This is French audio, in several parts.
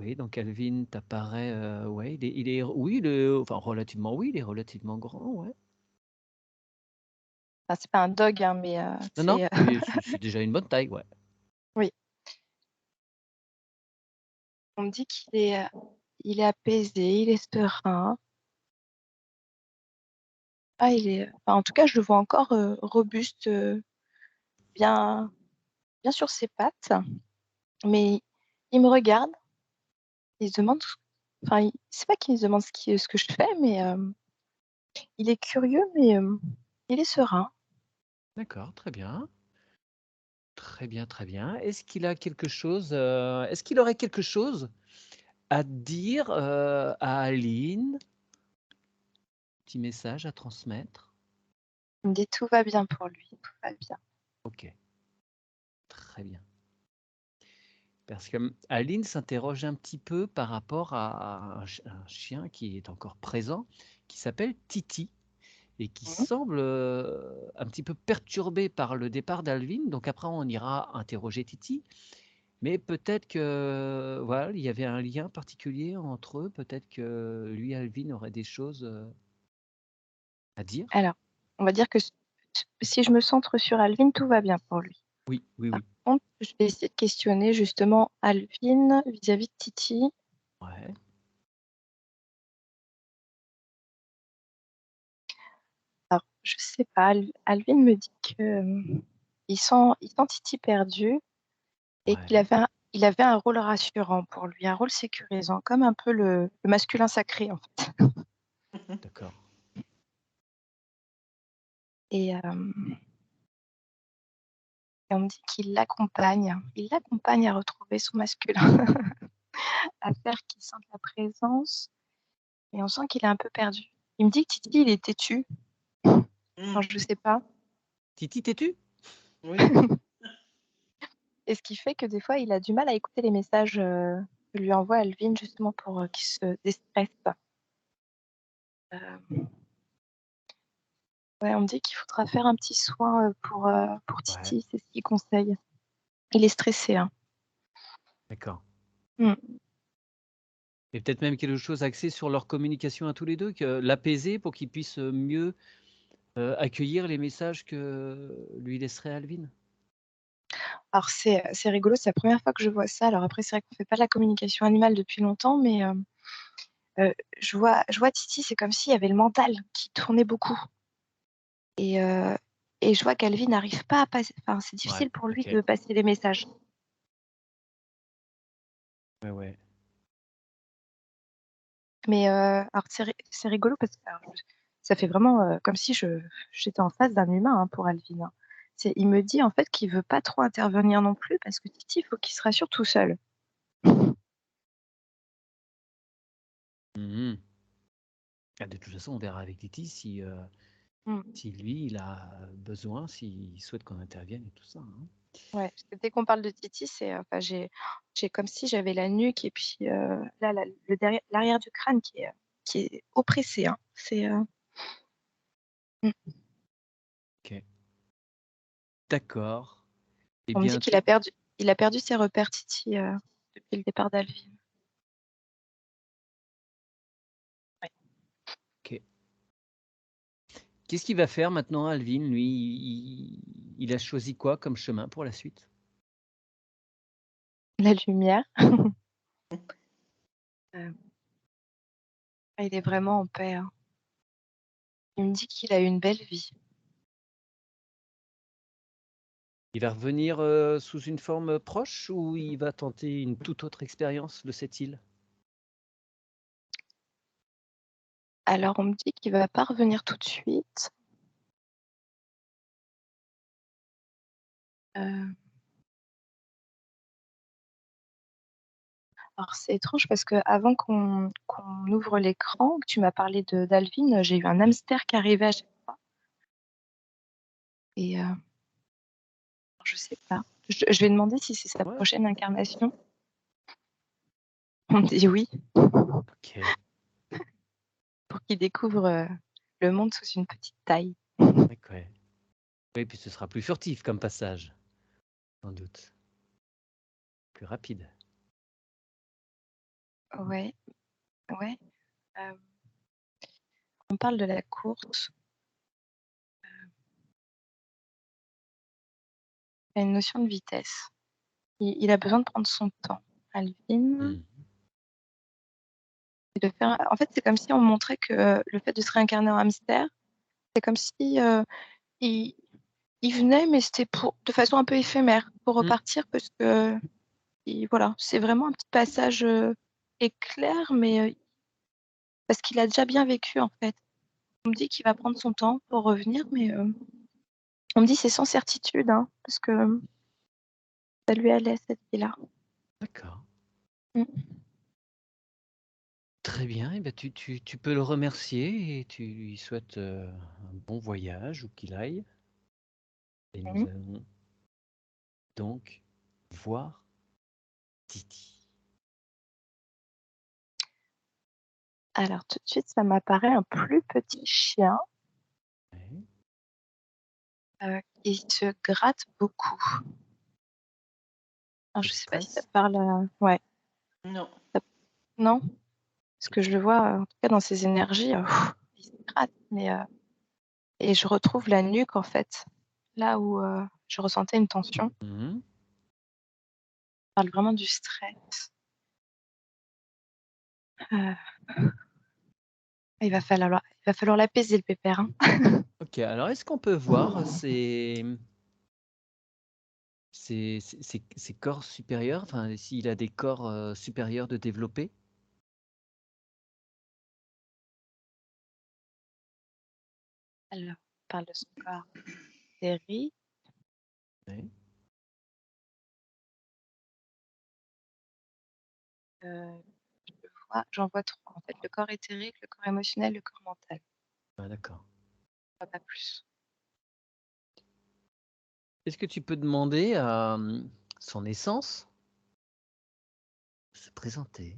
Oui, donc Alvin t'apparaît, ouais, enfin relativement oui, il est relativement grand, ouais. Enfin, c'est pas un dog, hein, mais Non, non, c'est, mais c'est déjà une bonne taille, ouais. oui. On me dit il est apaisé, il est serein. Ah, enfin, en tout cas, je le vois encore, robuste, bien bien sur ses pattes, mais il me regarde, il se demande enfin, c'est pas qu'il se demande ce que je fais, mais il est curieux, mais il est serein. D'accord, très bien. Très bien, très bien. Est-ce qu'il aurait quelque chose à dire, à Aline? Petit message à transmettre? Il me dit: «Tout va bien pour lui, tout va bien». OK, très bien. Parce que, Aline s'interroge un petit peu par rapport à un chien qui est encore présent, qui s'appelle Titi et qui Mmh. semble, un petit peu perturbé par le départ d'Alvin. Donc après on ira interroger Titi, mais peut-être que, voilà, il y avait un lien particulier entre eux, peut-être que lui et Alvin auraient des choses, à dire? Alors, on va dire que si je me centre sur Alvin, tout va bien pour lui. Oui, oui, Par oui. contre, je vais essayer de questionner justement Alvin vis-à-vis de Titi. Ouais, Alors, je sais pas, Alvin me dit que, il sent Titi perdu et qu'il ouais, avait un rôle rassurant pour lui, un rôle sécurisant, comme un peu le masculin sacré, en fait. d'accord. Et on me dit il l'accompagne à retrouver son masculin, à faire qu'il sente la présence, et on sent qu'il est un peu perdu. Il me dit que Titi, il est têtu. Mmh. Alors je sais pas. Titi, t'es-tu? Oui. Et ce qui fait que des fois, il a du mal à écouter les messages, que lui envoie Alvin justement pour, qu'il se déstresse. Hem, ouais, on me dit qu'il faudra faire un petit soin, pour Ouais, Titi, c'est ce qu'il conseille. Il est stressé, hein. d'accord. Mmh. Et peut-être même quelque chose axé sur leur communication à tous les 2, que l'apaiser pour qu'ils puissent, mieux, accueillir les messages que lui laisserait Alvin? Alors c'est rigolo, c'est la première fois que je vois ça. Alors après, c'est vrai qu'on fait pas de la communication animale depuis longtemps, mais je vois Titi, c'est comme s'il y avait le mental qui tournait beaucoup, et je vois qu'Alvin n'arrive pas à passer, enfin, c'est Ouais, difficile pour lui OK. de passer les messages. Ouais, ouais. Mais alors c'est rigolo parce que alors ça fait vraiment, comme si j'étais en face d'un humain, hein, pour Alvin, hein. Il me dit en fait qu'il veut pas trop intervenir non plus parce que Titi, il faut qu'il se rassure tout seul. Mmh. Ah, de toute façon, on verra avec Titi si, Mmh. si lui, il a besoin, s'il souhaite qu'on intervienne et tout ça, hein. Ouais, parce que dès qu'on parle de Titi, enfin j'ai comme si j'avais la nuque et puis, là le derrière l'arrière du crâne qui est oppressé, hein. Mmh. OK. D'accord. Eh On me dit bien, qu'il a perdu ses repères Titi, depuis le départ d'Alvin. Ouais. OK. Qu'est-ce qu'il va faire maintenant Alvin, lui? Il a choisi quoi comme chemin pour la suite? La lumière, il est vraiment en paix, hein. Il me dit qu'il a eu une belle vie. Il va revenir, sous une forme, proche ou il va tenter une toute autre expérience de cette île? Alors on me dit qu'il va pas revenir tout de suite. Heu, alors c'est étrange parce qu'avant qu'on ouvre l'écran, que tu m'as parlé d'Alvin, j'ai eu un Oui. hamster qui arrivait à chaque fois, et je sais pas. Je vais demander si c'est sa Ouais, prochaine incarnation. On me dit oui, OK. pour qu'il découvre, le monde sous une petite taille. D'accord. Oui, puis ce sera plus furtif comme passage, sans doute, plus rapide. Ouais, ouais. On parle de la course. Il y a une notion de vitesse. Il a besoin de prendre son temps, Alvin, Mmh. et de faire. En fait, c'est comme si on montrait que le fait de se réincarner en hamster, c'est comme si il, il venait, mais c'était de façon un peu éphémère, pour Mmh. repartir, parce que voilà, c'est vraiment un petit passage éclair, mais parce qu'il a déjà bien vécu en fait. On me dit qu'il va prendre son temps pour revenir, mais on me dit c'est sans certitude, hein, parce que ça lui allait cette vie-là. D'accord. Mm. Très bien, et ben tu peux le remercier et tu lui souhaites, un bon voyage où qu'il aille et nous Mhm. allons donc voir Titi. Alors tout de suite, ça m'apparaît un plus petit chien Ouais. qui se gratte beaucoup. Alors, Qui je sais pas si ça stresse? parle. Ouais, Non. non? Parce que je le vois, en tout cas dans ses énergies, il se gratte, mais et je retrouve la nuque en fait, là où je ressentais une tension. Mmh. Je parle vraiment du stress. Euh, il va falloir l'apaiser le pépère, hein. OK, alors est-ce qu'on peut voir ses corps supérieurs? Enfin, s'il a des corps, supérieurs de développés? Alors, on parle de son corps éthérique. Oui. J'en vois trois en fait, le corps éthérique, le corps émotionnel, le corps mental. Ah d'accord. Pas plus. Est-ce que tu peux demander à, son essence de se présenter?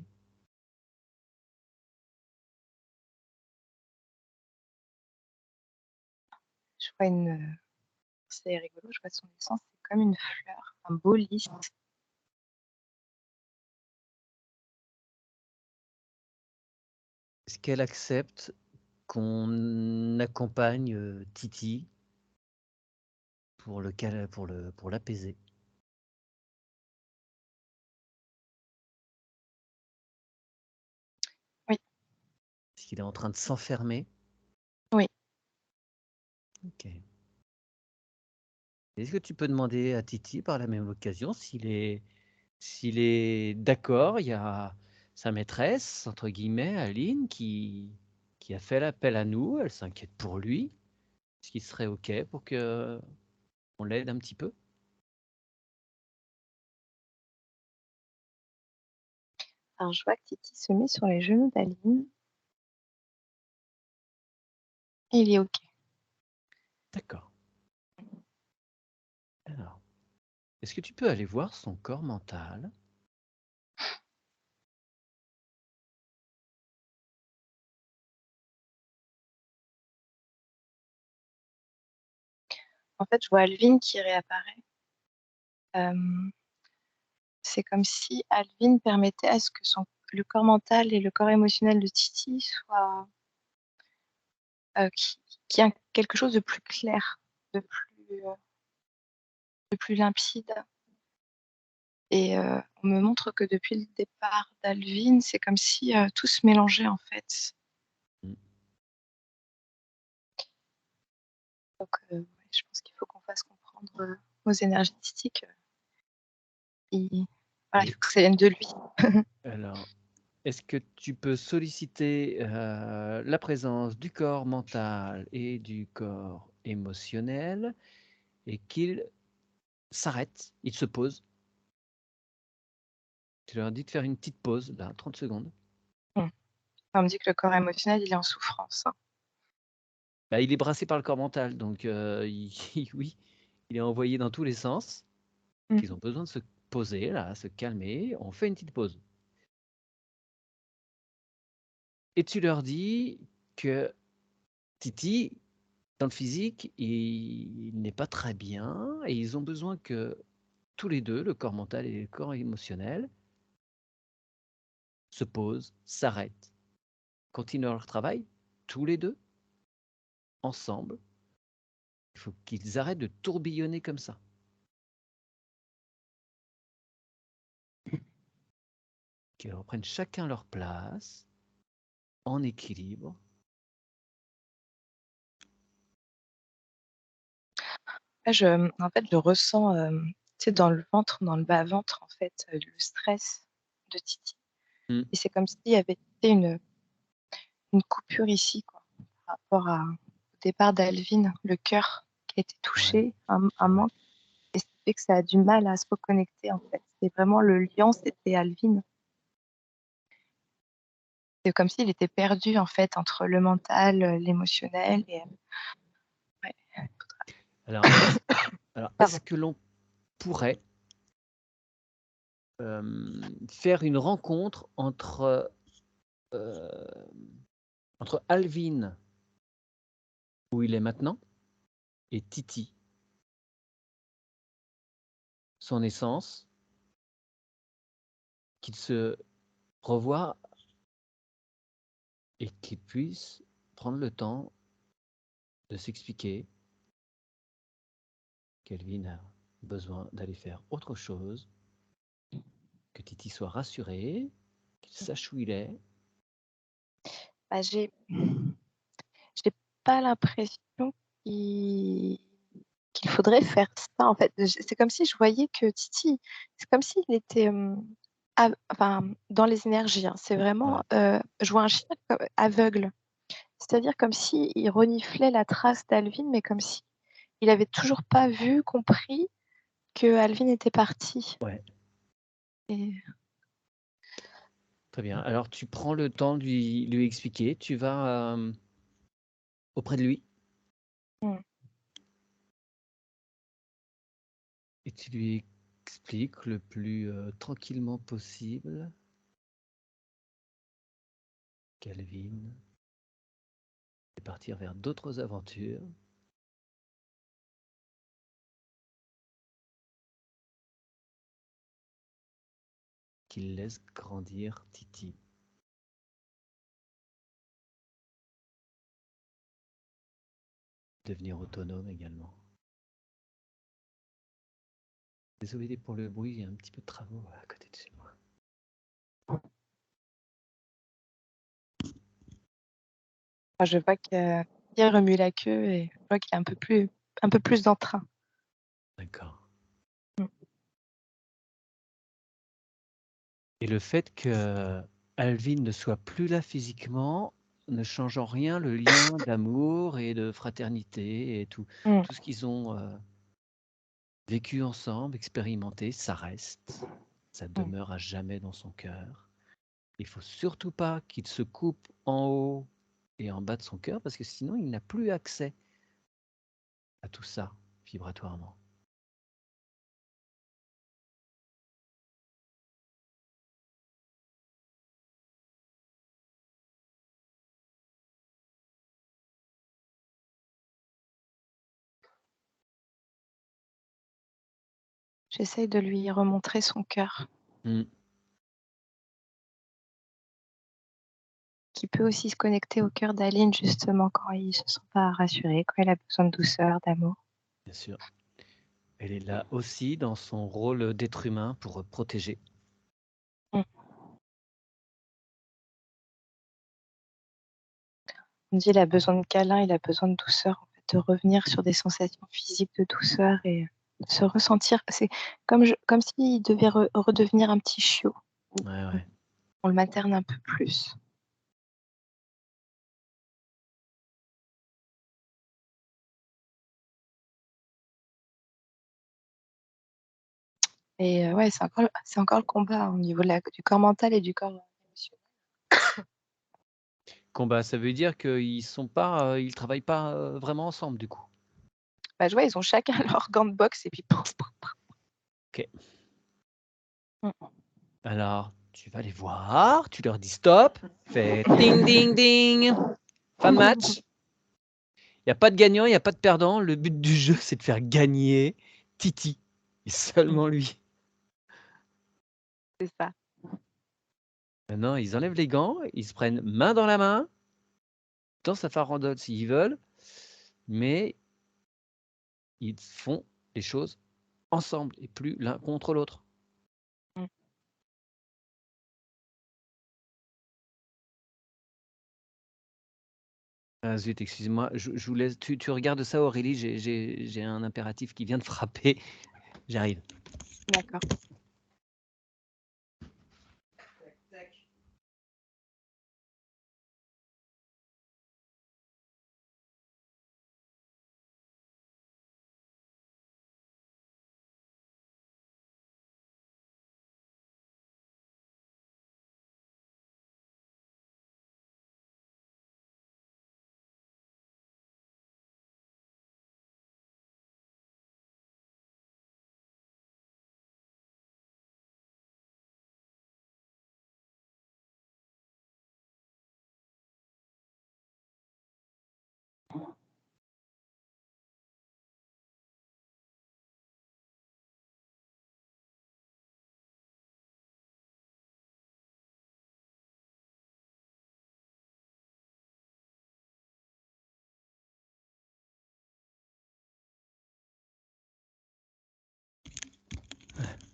Je vois c'est rigolo, je vois son essence, c'est comme une fleur, un beau lys. Est-ce qu'elle accepte qu'on accompagne, Titi pour l'apaiser? Oui, Parce qu'il est en train de s'enfermer? oui. OK. Est-ce que tu peux demander à Titi par la même occasion s'il est d'accord? Il y a sa «maîtresse» entre guillemets, Aline, qui a fait l'appel à nous, elle s'inquiète pour lui. Est-ce qu'il serait OK pour qu'on l'aide un petit peu? Alors je vois que Titi se met sur les genoux d'Aline et il est OK. D'accord. Alors, est-ce que tu peux aller voir son corps mental? En fait, je vois Alvin qui réapparaît. C'est comme si Alvin permettait à ce que le corps mental et le corps émotionnel de Titi soient qui a quelque chose de plus clair, de plus limpide. Et on me montre que depuis le départ d'Alvin, c'est comme si tout se mélangeait en fait. Mmh. Donc, ouais, je pense qu'il faut qu'on fasse comprendre aux énergétiques. Voilà, il Et faut que ça vienne de lui. alors, est-ce que tu peux solliciter, la présence du corps mental et du corps émotionnel et qu'ils s'arrêtent, ils se posent? Tu leur dis de faire une petite pause, là, 30 secondes. Mm. On me dit que le corps émotionnel, il est en souffrance, hein. Bah, il est brassé par le corps mental, donc oui, il est envoyé dans tous les sens, Mm. qu'ils ont besoin de se poser là, se calmer. On fait une petite pause et tu leur dis que Titi, dans le physique, il n'est pas très bien et ils ont besoin que tous les 2, le corps mental et le corps émotionnel se posent, s'arrêtent, continuent leur travail, tous les deux, ensemble. Il faut qu'ils arrêtent de tourbillonner comme ça. Qu'ils reprennent chacun leur place, en équilibre. Là, en fait, je ressens, tu sais, dans le ventre, dans le bas-ventre, en fait, le stress de Titi. Mm. Et c'est comme s'il y avait une coupure ici, quoi, par rapport au départ d'Alvin, le cœur qui a été touché, un Ouais. manque. Et ça fait que ça a du mal à se reconnecter, en fait. C'est vraiment le lien, c'était Alvin. C'est comme s'il était perdu, en fait, entre le mental, l'émotionnel. Et... ouais. Alors, est-ce que l'on pourrait faire une rencontre entre Alvin, où il est maintenant, et Titi, son essence, qu'ils se revoient et qu'ils puissent prendre le temps de s'expliquer qu'Alvin a besoin d'aller faire autre chose, que Titi soit rassuré, qu'il sache où il est. Bah, j'ai pas l'impression qu'il faudrait faire ça, en fait. C'est comme si je voyais que Titi, c'est comme s'il était enfin, dans les énergies. Hein. C'est vraiment, je vois un chien aveugle. C'est-à-dire comme s'il reniflait la trace d'Alvin, mais comme si il avait toujours pas vu, compris que Alvin était parti. Ouais. Et... Très bien. Alors, tu prends le temps de lui expliquer. Tu vas auprès de lui. Et tu lui expliques le plus tranquillement possible qu'Alvin est partir vers d'autres aventures. Qu'il laisse grandir Titi. Devenir autonome également. Désolé pour le bruit, il y a un petit peu de travaux à côté de chez moi. Je vois qu'il remue la queue et je vois qu'il est un peu plus d'entrain. D'accord. Et le fait que Alvin ne soit plus là physiquement ne change en rien le lien d'amour et de fraternité et tout ce qu'ils ont vécu ensemble, expérimenté, ça reste, ça demeure à jamais dans son cœur. Il faut surtout pas qu'il se coupe en haut et en bas de son cœur parce que sinon il n'a plus accès à tout ça vibratoirement. J'essaye de lui remontrer son cœur. Qui peut aussi se connecter au cœur d'Aline, justement, quand il ne se sent pas rassuré, quand il a besoin de douceur, d'amour. Bien sûr. Elle est là aussi dans son rôle d'être humain pour protéger. On dit qu'il a besoin de câlin, il a besoin de douceur, en fait, de revenir sur des sensations physiques de douceur et de se ressentir. C'est comme s'il devait redevenir un petit chiot. Ouais. On le materne un peu plus. Et c'est encore le combat au niveau du corps mental et du corps émotionnel. Combat, ça veut dire qu'ils travaillent pas vraiment ensemble du coup. Bah, je vois, ils ont chacun leur gant de boxe et puis. Ok. Alors, tu vas les voir, tu leur dis stop, fais ding ding ding, fin de match. Il n'y a pas de gagnant, il n'y a pas de perdant. Le but du jeu, c'est de faire gagner Titi et seulement lui. C'est ça. Maintenant, ils enlèvent les gants, ils se prennent main dans la main, dans sa farandole s'ils veulent, mais ils font les choses ensemble et plus l'un contre l'autre. Mmh. Ah zut, excuse-moi, je vous laisse. Tu regardes ça, Aurélie, j'ai un impératif qui vient de frapper. J'arrive. D'accord.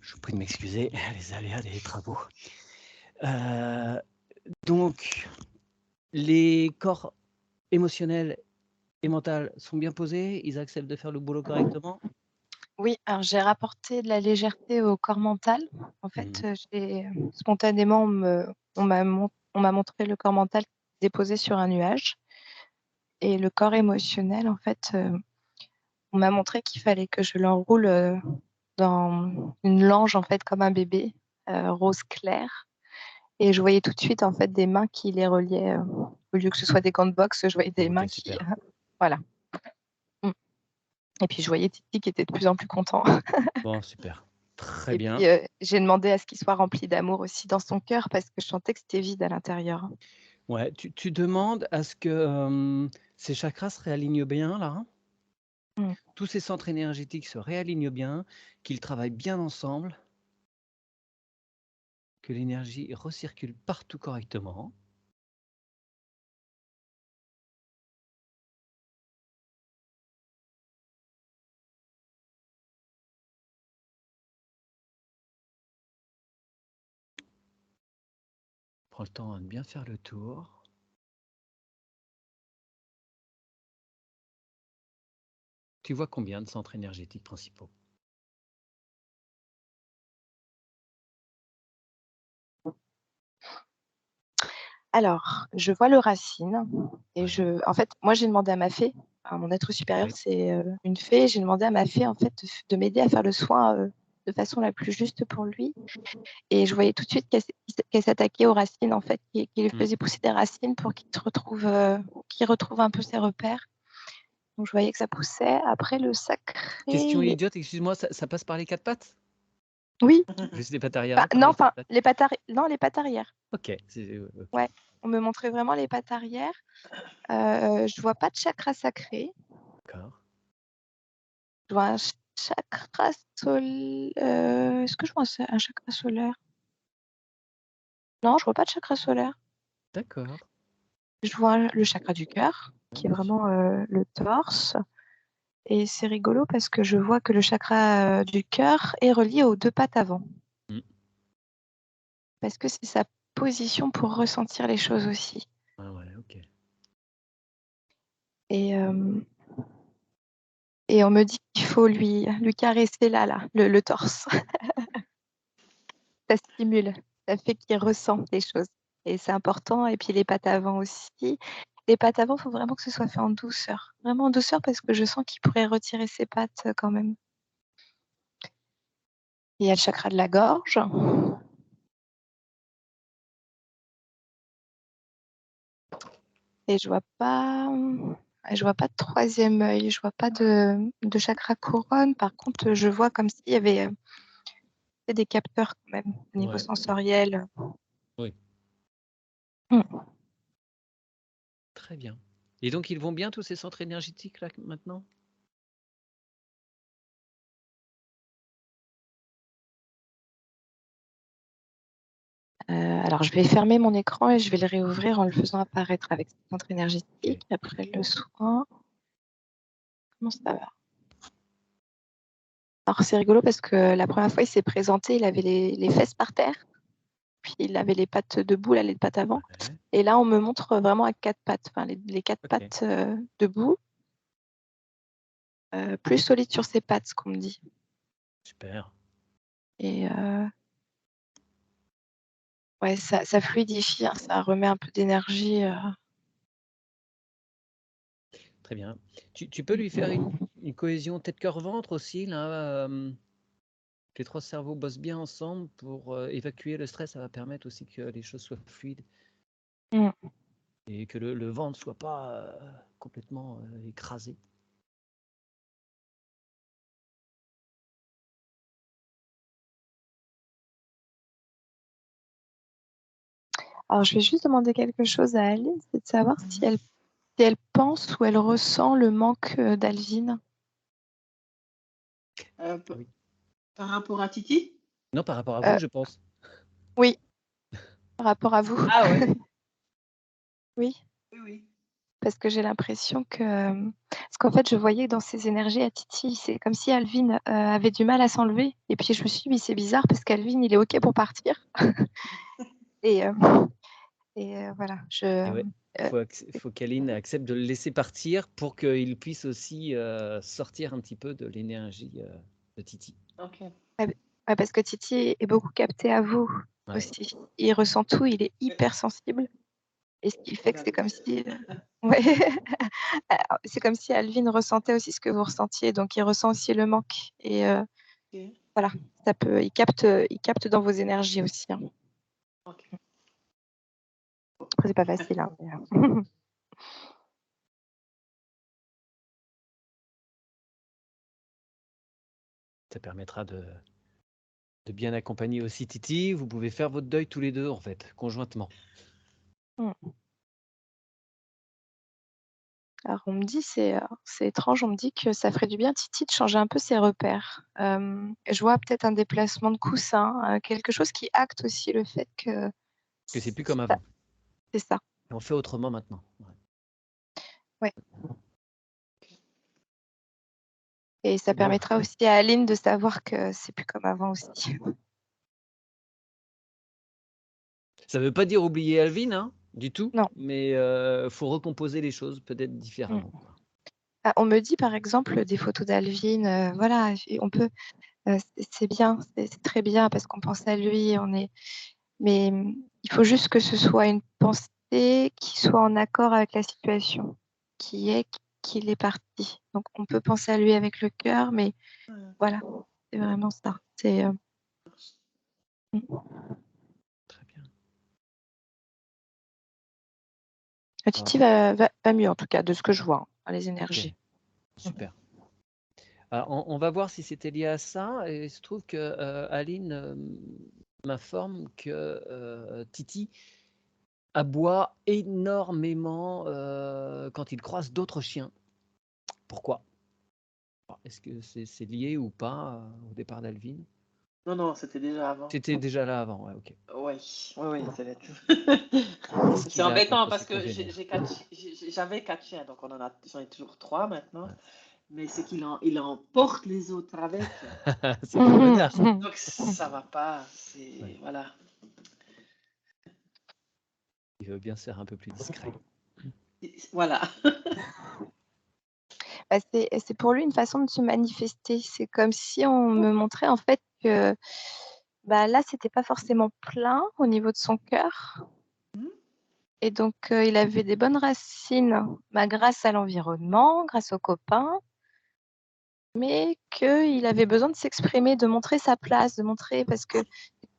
Je vous prie de m'excuser, les aléas des travaux. Donc, les corps émotionnels et mentaux sont bien posés, ils acceptent de faire le boulot correctement. Oui, alors j'ai rapporté de la légèreté au corps mental. En fait, spontanément, on m'a montré le corps mental déposé sur un nuage. Et le corps émotionnel, en fait, on m'a montré qu'il fallait que je l'enroule dans une lange, en fait, comme un bébé, rose clair. Et je voyais tout de suite, en fait, des mains qui les reliaient. Au lieu que ce soit des gants de boxe, je voyais des mains Ok, qui... super. voilà. Mm. Et puis, je voyais Titi qui était de plus en plus content. Bon, super. Très Et bien. puis, j'ai demandé à ce qu'il soit rempli d'amour aussi dans son cœur parce que je sentais que c'était vide à l'intérieur. Ouais, tu demandes à ce que ces chakras se réalignent bien, là. Hein. Mm. Tous ces centres énergétiques se réalignent bien, qu'ils travaillent bien ensemble, que l'énergie recircule partout correctement. Prends le temps de bien faire le tour. Tu vois combien de centres énergétiques principaux? Alors, je vois le racine et Ouais. en fait, moi, j'ai demandé à ma fée, mon être supérieur, Oui. c'est une fée, j'ai demandé à ma fée, en fait, de m'aider à faire le soin de façon la plus juste pour lui. Et je voyais tout de suite qu'elle s'attaquait aux racines, en fait, qui lui faisait pousser des racines pour qu'il retrouve un peu ses repères. Donc, je voyais que ça poussait. Après, le Question sacré, idiote, excuse-moi, ça passe par les quatre pattes? oui. Juste les pattes arrière et par Non, les enfin, quatre pattes? les pattes arrière. Ok. Ok. Ouais, on me montrait vraiment les pattes arrière. Je vois pas de chakra sacré. D'accord. Je vois un chakra solaire. Est-ce que je vois un chakra solaire? Non, je vois pas de chakra solaire. D'accord. Je vois le chakra du cœur, qui est vraiment le torse. Et c'est rigolo parce que je vois que le chakra du cœur est relié aux deux pattes avant. Mm. Parce que c'est sa position pour ressentir les choses aussi. Ah ouais, ok. Et on me dit qu'il faut lui caresser là, le torse. Ça stimule, ça fait qu'il ressent les choses. Et c'est important. Et puis les pattes avant aussi. Les pattes avant, il faut vraiment que ce soit fait en douceur. Vraiment en douceur parce que je sens qu'il pourrait retirer ses pattes quand même. Il y a le chakra de la gorge. Et je vois pas de troisième œil. Je vois pas de chakra couronne. Par contre, je vois comme s'il y avait des capteurs quand même au niveau Ouais. sensoriel. Oui. Mm. Très bien. Et donc, ils vont bien tous ces centres énergétiques là maintenant? Alors, je vais fermer mon écran et je vais le réouvrir en le faisant apparaître avec ce centre Ok. énergétique. Après le soin, comment ça va? Alors, c'est rigolo parce que la première fois, il s'est présenté, il avait les fesses par terre, puis il avait les pattes debout, là, les pattes avant. Ouais. Et là, on me montre vraiment à quatre pattes, enfin, les quatre Ok. pattes debout, plus solide sur ses pattes, ce qu'on me dit. Super. Et ouais, ça fluidifie, hein, ça remet un peu d'énergie. Très bien. Tu peux lui faire une cohésion tête-cœur-ventre aussi, là. Que les trois cerveaux bossent bien ensemble pour évacuer le stress. Ça va permettre aussi que les choses soient fluides Mm. et que le ventre ne soit pas complètement écrasé. Alors, je vais juste demander quelque chose à Aline, c'est de savoir si elle pense ou elle ressent le manque d'Alvin. Par Oui. par rapport à Titi? Non, par rapport à Euh, vous, je pense. Oui, par rapport à vous. Ah ouais. Oui, Oui, oui. parce que j'ai l'impression que... Parce qu'en fait, je voyais dans ses énergies à Titi, c'est comme si Alvin avait du mal à s'enlever. Et puis, je me suis dit, c'est bizarre parce qu'Alvin, il est OK pour partir. et voilà, Et ouais, faut qu'Aline accepte de le laisser partir pour qu'il puisse aussi sortir un petit peu de l'énergie de Titi. Ok. ouais, parce que Titi est beaucoup capté à vous Ouais. aussi. Il ressent tout, il est hyper sensible. Et ce qui fait que c'est comme si... Ouais. C'est comme si Alvin ressentait aussi ce que vous ressentiez, donc il ressent aussi le manque. Et Ok. voilà, il capte dans vos énergies aussi. Hein. Ok. Après, c'est pas facile. Hein, mais, Ça permettra de bien accompagner aussi Titi. Vous pouvez faire votre deuil tous les deux, en fait, conjointement. Alors, on me dit, c'est étrange, on me dit que ça ferait du bien Titi de changer un peu ses repères. Je vois peut-être un déplacement de coussin, quelque chose qui acte aussi le fait que Que c'est plus comme avant. c'est ça. Et on fait autrement maintenant. Ouais. Et ça Bon. permettra aussi à Aline de savoir que c'est plus comme avant aussi. Ça ne veut pas dire oublier Alvin, hein, du tout. Non. Mais faut recomposer les choses peut-être différemment. Quoi. Ah, on me dit par exemple des photos d'Alvin, voilà, on peut, c'est bien, c'est très bien parce qu'on pense à lui, mais il faut juste que ce soit une pensée qui soit en accord avec la situation, qui est qu'il est parti. Donc on peut penser à lui avec le cœur, mais voilà, c'est vraiment ça. C'est Très bien. Titi va mieux en tout cas de ce que je vois, hein, les énergies. Okay. Super. Alors, on va voir si c'était lié à ça. Et il se trouve que Aline m'informe que Titi aboie énormément quand il croise d'autres chiens. Pourquoi? Est-ce que c'est lié ou pas au départ d'Alvin? Non, c'était déjà avant. C'était déjà là avant, ouais, ok. Oui, ça va être. Qu'est-ce C'est qu'il a embêtant contre parce ses que congénères? j'avais 4 chiens, donc j'en ai toujours 3 maintenant. Ouais. Mais c'est il emporte les autres avec. C'est le renard. Donc ça va pas. Ouais. Voilà. Il veut bien se faire un peu plus discret. Voilà. Bah, c'est pour lui une façon de se manifester. C'est comme si on me montrait en fait que bah, là, c'était pas forcément plein au niveau de son cœur. Et donc, il avait des bonnes racines grâce à l'environnement, grâce aux copains, mais qu'il avait besoin de s'exprimer, de montrer sa place, de montrer, parce que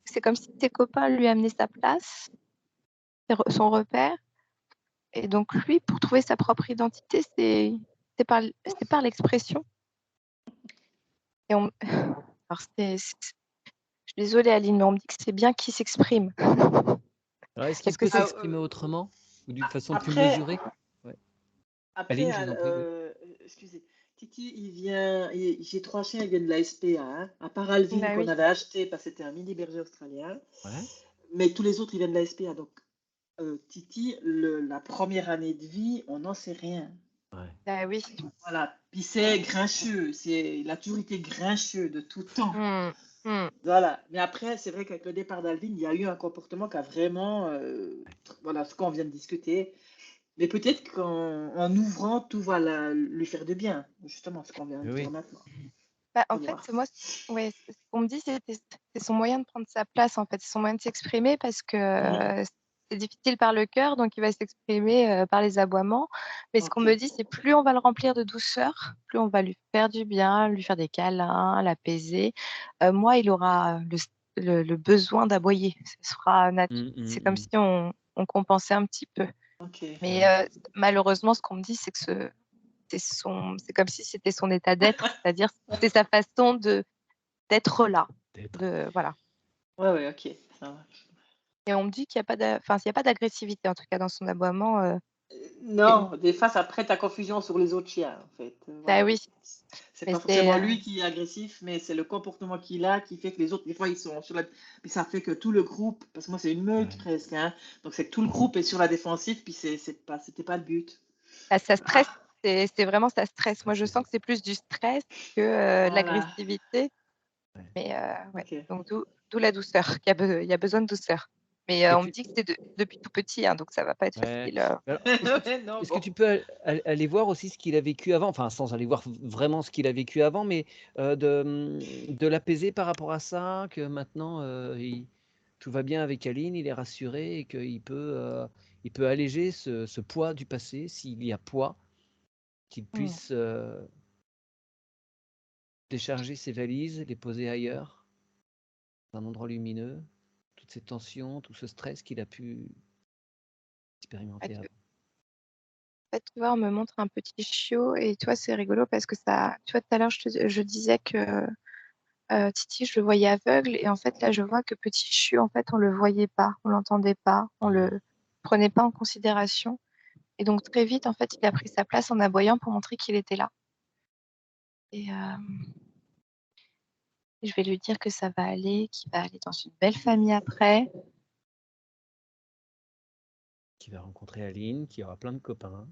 c'est comme si ses copains lui amenaient sa place, son repère. Et donc, lui, pour trouver sa propre identité, c'est par l'expression. Et alors, je suis désolée, Aline, mais on me dit que c'est bien qu'il s'exprime. Alors, est-ce qu'il Parce que peut c'est s'exprimer autrement ou d'une façon plus Après, mesurée? Ouais. après Aline, je vous en prie, oui. excusez. Titi, j'ai 3 chiens, ils viennent de la SPA. Hein. À part Alvin bah qu'on oui. avait acheté parce que c'était un mini berger australien. Ouais. mais tous les autres, ils viennent de la SPA. Donc, Titi, la première année de vie, on n'en sait rien. Ouais. Bah oui. Voilà. Puis c'est grincheux. Il a toujours été grincheux de tout temps. Voilà. Mais après, c'est vrai qu'avec le départ d'Alvin, il y a eu un comportement qui a vraiment, voilà, ce qu'on vient de discuter. Mais peut-être qu'en ouvrant, tout va lui faire de bien. Justement, ce qu'on vient de Oui. dire maintenant. Bah, Faut en fait, voir. moi, ce qu'on me dit, c'est son moyen de prendre sa place, en fait. C'est son moyen de s'exprimer parce que c'est difficile par le cœur, donc il va s'exprimer par les aboiements. Mais ce qu'on me Ok. dit, c'est plus on va le remplir de douceur, plus on va lui faire du bien, lui faire des câlins, l'apaiser. Moi, il aura le besoin d'aboyer. C'est comme si on compensait un petit peu. Ok. Mais malheureusement, ce qu'on me dit, c'est que c'est comme si c'était son état d'être, c'est-à-dire c'est sa façon d'être là. Voilà. Ouais, ok. Ça marche. Et on me dit qu'il n'y a pas d'agressivité, en tout cas dans son aboiement. Non, des fois, ça prête à confusion sur les autres chiens, en fait. Bah Voilà. oui, C'est mais pas forcément lui qui est agressif, mais c'est le comportement qu'il a qui fait que les autres, des fois, ils sont sur la. Puis ça fait que tout le groupe, parce que moi, c'est une meute Ouais. presque, hein. Donc c'est que tout le groupe est sur la défensive, puis c'était pas le but. ça stresse. C'est vraiment ça stresse. Moi, je sens que c'est plus du stress que de Voilà. l'agressivité. Ouais. Mais ouais. Ok. Donc d'où la douceur. Il y a besoin de douceur. Mais Et on me dit que c'est depuis tout petit, hein, donc ça va pas être Ouais. facile. Alors, Non, est-ce que bon. tu peux aller voir aussi ce qu'il a vécu avant, enfin sans aller voir vraiment ce qu'il a vécu avant, mais de l'apaiser par rapport à ça, que maintenant tout va bien avec Aline, il est rassuré et il peut alléger ce poids du passé, s'il y a poids, qu'il puisse décharger ses valises, les poser ailleurs, dans un endroit lumineux, toutes ces tensions, tout ce stress qu'il a pu expérimenter avant. En fait, tu vois, on me montre un petit chiot et toi, c'est rigolo parce que ça. Tu vois, tout à l'heure, je disais que Titi, je le voyais aveugle et en fait, là, je vois que petit chiot, en fait, on le voyait pas, on l'entendait pas, on le prenait pas en considération. Et donc, très vite, en fait, il a pris sa place en aboyant pour montrer qu'il était là. Et je vais lui dire que ça va aller, qu'il va aller dans une belle famille après. Qui va rencontrer Aline, qui aura plein de copains.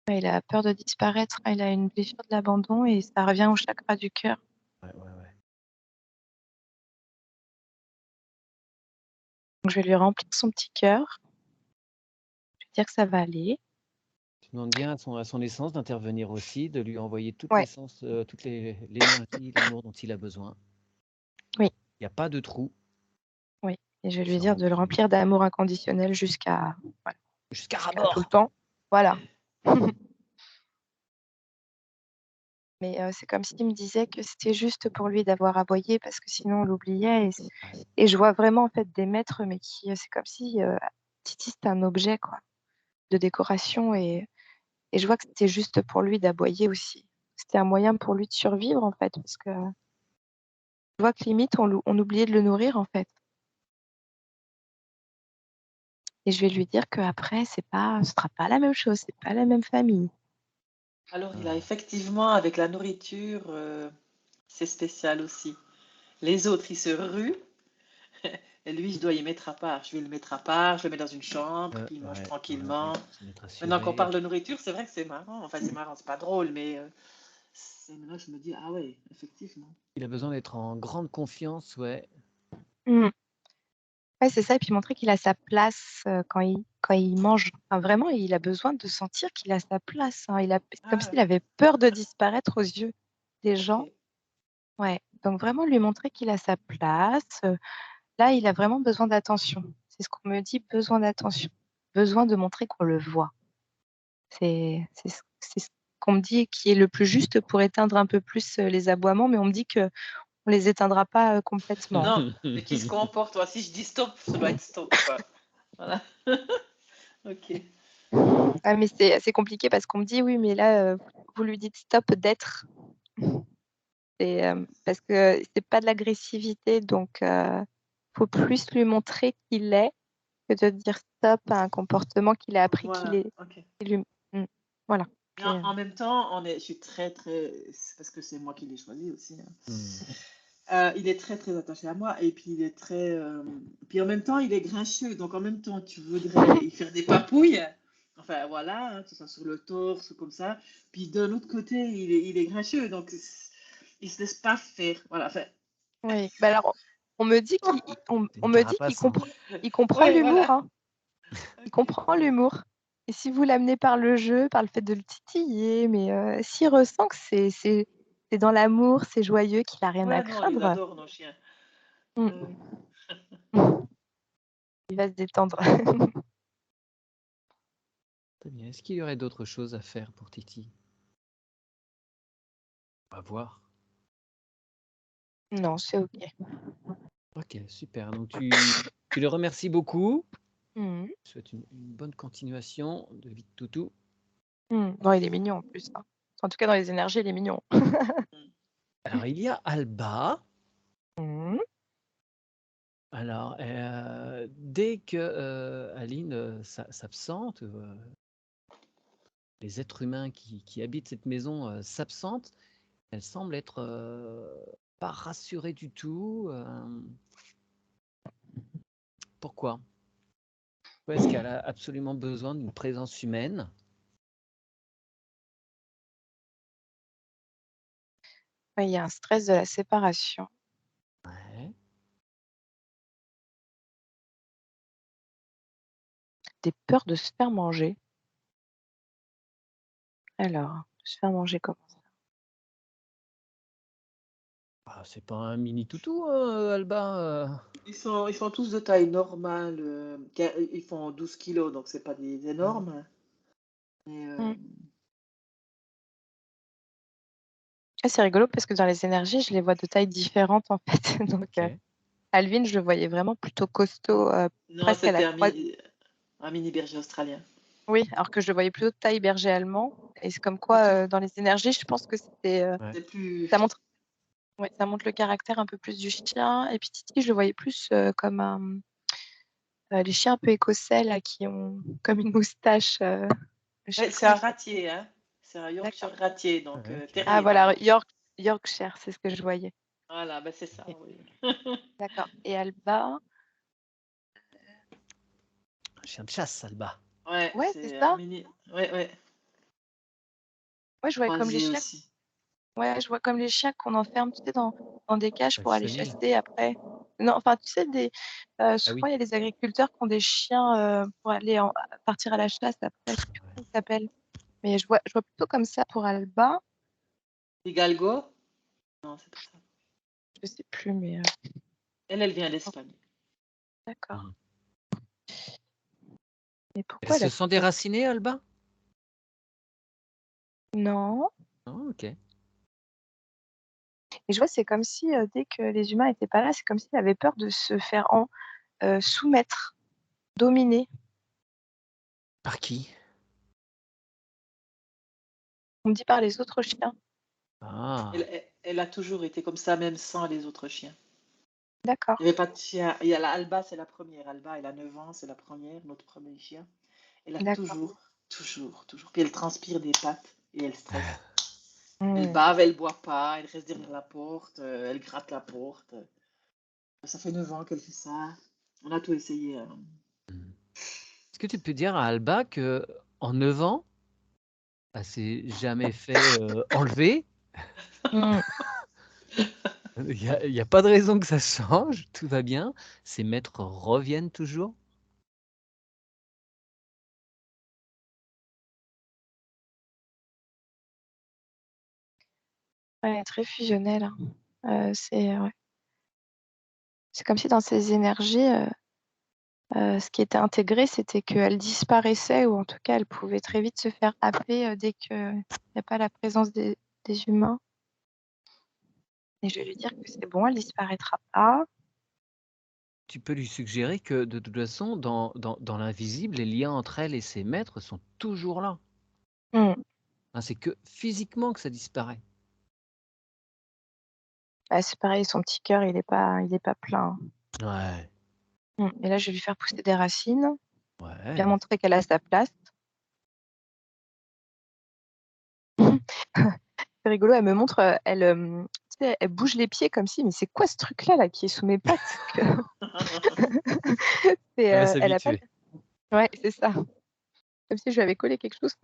Il a peur de disparaître, il a une blessure de l'abandon et ça revient au chakra du cœur. Ouais. Donc, je vais lui remplir son petit cœur. Je vais dire que ça va aller. Tu demandes bien à son essence d'intervenir aussi, de lui envoyer toute Ouais. l'essence, toute l'énergie, l'amour dont il a besoin. Oui. Il n'y a pas de trou. Oui. Et je vais lui Ça dire de le remplit. remplir d'amour inconditionnel jusqu'à Jusqu'à tout le rabord. temps. Voilà. Mais c'est comme s'il me disait que c'était juste pour lui d'avoir aboyé parce que sinon on l'oubliait. Et je vois vraiment en fait des maîtres, mais c'est comme si Titi c'était un objet quoi, de décoration et je vois que c'était juste pour lui d'aboyer aussi. C'était un moyen pour lui de survivre en fait parce que je vois que limite on oubliait de le nourrir en fait. Et je vais lui dire qu'après ce sera pas la même chose, c'est pas la même famille. Alors, il a effectivement, avec la nourriture, c'est spécial aussi. Les autres, ils se ruent. Et lui, je dois y mettre à part. Je vais le mettre à part, je le mets dans une chambre, puis il mange tranquillement. Maintenant qu'on parle de nourriture, c'est vrai que c'est marrant. Enfin, c'est marrant, c'est pas drôle, mais maintenant je me dis, ah ouais, effectivement. Il a besoin d'être en grande confiance, ouais. Ouais, c'est ça, et puis montrer qu'il a sa place quand il mange. Enfin, vraiment, il a besoin de sentir qu'il a sa place. Hein. C'est comme s'il avait peur de disparaître aux yeux des gens. Ok. Ouais. Donc vraiment lui montrer qu'il a sa place. Là, il a vraiment besoin d'attention. C'est ce qu'on me dit, besoin d'attention. Besoin de montrer qu'on le voit. C'est ce qu'on me dit qui est le plus juste pour éteindre un peu plus les aboiements, mais on me dit qu'on ne les éteindra pas complètement. Non, mais qui se comporte, toi. Si je dis stop, ça doit être stop, quoi. Voilà. Ok. Ah, mais c'est compliqué parce qu'on me dit oui, mais là, vous lui dites stop d'être. Parce que c'est pas de l'agressivité, donc faut plus lui montrer qu'il est que de dire stop à un comportement qu'il a appris qu'il Voilà. est. Ok. Voilà. Mais en même temps, je suis très, très. C'est parce que c'est moi qui l'ai choisi aussi. Hein. Il est très, très attaché à moi et puis il est très, puis en même temps, il est grincheux. Donc en même temps, tu voudrais y faire des papouilles, enfin voilà, que ce soit sur le torse ou comme ça. Puis d'un autre côté, il est grincheux, donc il se laisse pas faire. Voilà, enfin, Oui. Bah alors, on me dit qu'il C'est on une me dit qu'il carapace, hein. comprend ouais, l'humour, voilà. hein. Il comprend l'humour. Et si vous l'amenez par le jeu, par le fait de le titiller, mais s'il ressent que c'est dans l'amour, c'est joyeux, qu'il a rien à Ouais, non, ils craindre, adorent nos chiens. mm, il va se détendre. Très bien. Est-ce qu'il y aurait d'autres choses à faire pour Titi? On va voir. Non, c'est OK. Ok, super. Donc tu le remercies beaucoup. Mhm. Je souhaite une bonne continuation de vie de toutou. Non, il est mignon en plus, hein. En tout cas, dans les énergies, il est mignon. Alors il y a Alba. Mhm. Alors dès que Aline s'absente, les êtres humains qui habitent cette maison s'absentent, elle semble être pas rassurée du tout. Pourquoi? Pourquoi est-ce qu'elle a absolument besoin d'une présence humaine? Ouais, il y a un stress de la séparation, Ouais. des peurs de se faire manger. Alors, se faire manger comment ça? Ah, c'est pas un mini toutou, Alba. Ils sont tous de taille normale. Ils font 12 kilos, donc c'est pas des énormes. Mais, Mm. Ah, c'est rigolo parce que dans les énergies, je les vois de tailles différentes en fait. Donc, Ok. Alvin, je le voyais vraiment plutôt costaud, non, presque à la c'était croix. un mini berger australien. Oui, alors que je le voyais plutôt de taille berger allemand. Et c'est comme Pas quoi, tout. dans les énergies, je pense que c'était, Ouais. C'est plus. ça montre, ouais, ça montre le caractère un peu plus du chien. Et puis Titi, je le voyais plus comme les chiens un peu écossais là, qui ont comme une moustache. Je sais Ouais, plus c'est comment un il s'appelle. ratier, hein. C'est un D'accord. Yorkshire ratier, donc Ouais, ok. Ah terrier, voilà, pardon. Yorkshire, c'est ce que je voyais. Voilà, ben c'est ça, Ok, oui. d'accord. Et Alba, Un chien de chasse, Alba. Ouais, ouais, c'est c'est un ça. mini. Ouais, ouais. Ouais, je voyais comme les Croisé chiens. aussi. Ouais, je vois comme les chiens qu'on enferme, tu sais, dans des cages La pour aller chenille. chasser après. Non, enfin, tu sais, Ah souvent, oui. il y a des agriculteurs qui ont des chiens pour aller partir à la chasse après. Je sais plus Ouais. comment il s'appelle. Mais je vois plutôt comme ça pour Alba. Hidalgo? Non, c'est pas ça. Je sais plus, mais Elle vient d'Espagne. d'accord. Mhm. Mais Elle pourquoi elle se a sent cette tête? déracinée, Alba? Non. Oh, ok. Et je vois, c'est comme si dès que les humains étaient pas là, c'est comme s'il avait peur de se faire soumettre, dominer. Par qui? On me dit par les autres chiens. Ah, Elle a toujours été comme ça, même sans les autres chiens. D'accord. Il n'y avait pas de chien. Il y a la Alba, c'est la première. Alba, elle a 9 ans, c'est la première, notre premier chien. Elle a D'accord. toujours, toujours, toujours. Puis elle transpire des pattes et elle stresse. Elle Hmm. bave, elle boit pas, elle reste derrière la porte, elle gratte la porte. Ça fait 9 ans qu'elle fait ça. On a tout essayé, hein. est-ce que tu peux dire à Alba que en 9 ans, elle s'est jamais fait enlever? Hmm. Il y a pas de raison que ça change, tout va bien. Ses maîtres reviennent toujours. Ouais, très fusionnel, hein. Ouais. C'est comme si dans ces énergies, ce qui était intégré, c'était qu'elle disparaissait ou en tout cas, elle pouvait très vite se faire happer dès qu'il n'y a pas la présence des humains. Et je vais lui dire que c'est bon, elle disparaîtra pas. Tu peux lui suggérer que de toute façon, dans l'invisible, les liens entre elle et ses maîtres sont toujours là. Hmm. Hein, c'est que physiquement que ça disparaît. Bah, c'est pareil, son petit cœur, il est pas plein. Ouais, Et là, je vais lui faire pousser des racines, bien ouais. montrer qu'elle a sa place. C'est rigolo, elle me montre, tu sais, elle bouge les pieds comme si: «Mais c'est quoi ce truc-là, là, qui est sous mes pattes?» que Elle va elle a pas s'habituer. ouais, c'est ça. Comme si je lui avais collé quelque chose.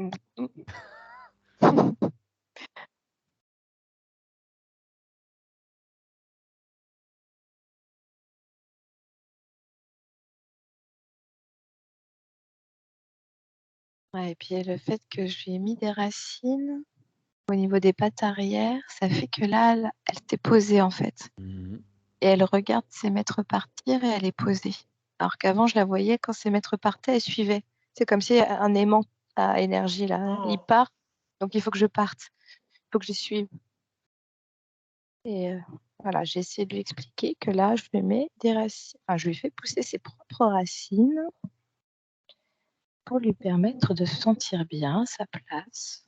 Ouais et puis le fait que je lui ai mis des racines au niveau des pattes arrière, ça fait que là, elle s'est posée, en fait Mmh. et elle regarde ses maîtres partir et elle est posée. Alors qu'avant, je la voyais quand ses maîtres partaient, elle suivait. C'est comme si un aimant à énergie, là, il Oh, part, donc il faut que je parte. Il faut que je suive et voilà, j'ai essayé de lui expliquer que là, je lui mets des racines enfin, je lui fais pousser ses propres racines pour lui permettre de se sentir bien à sa place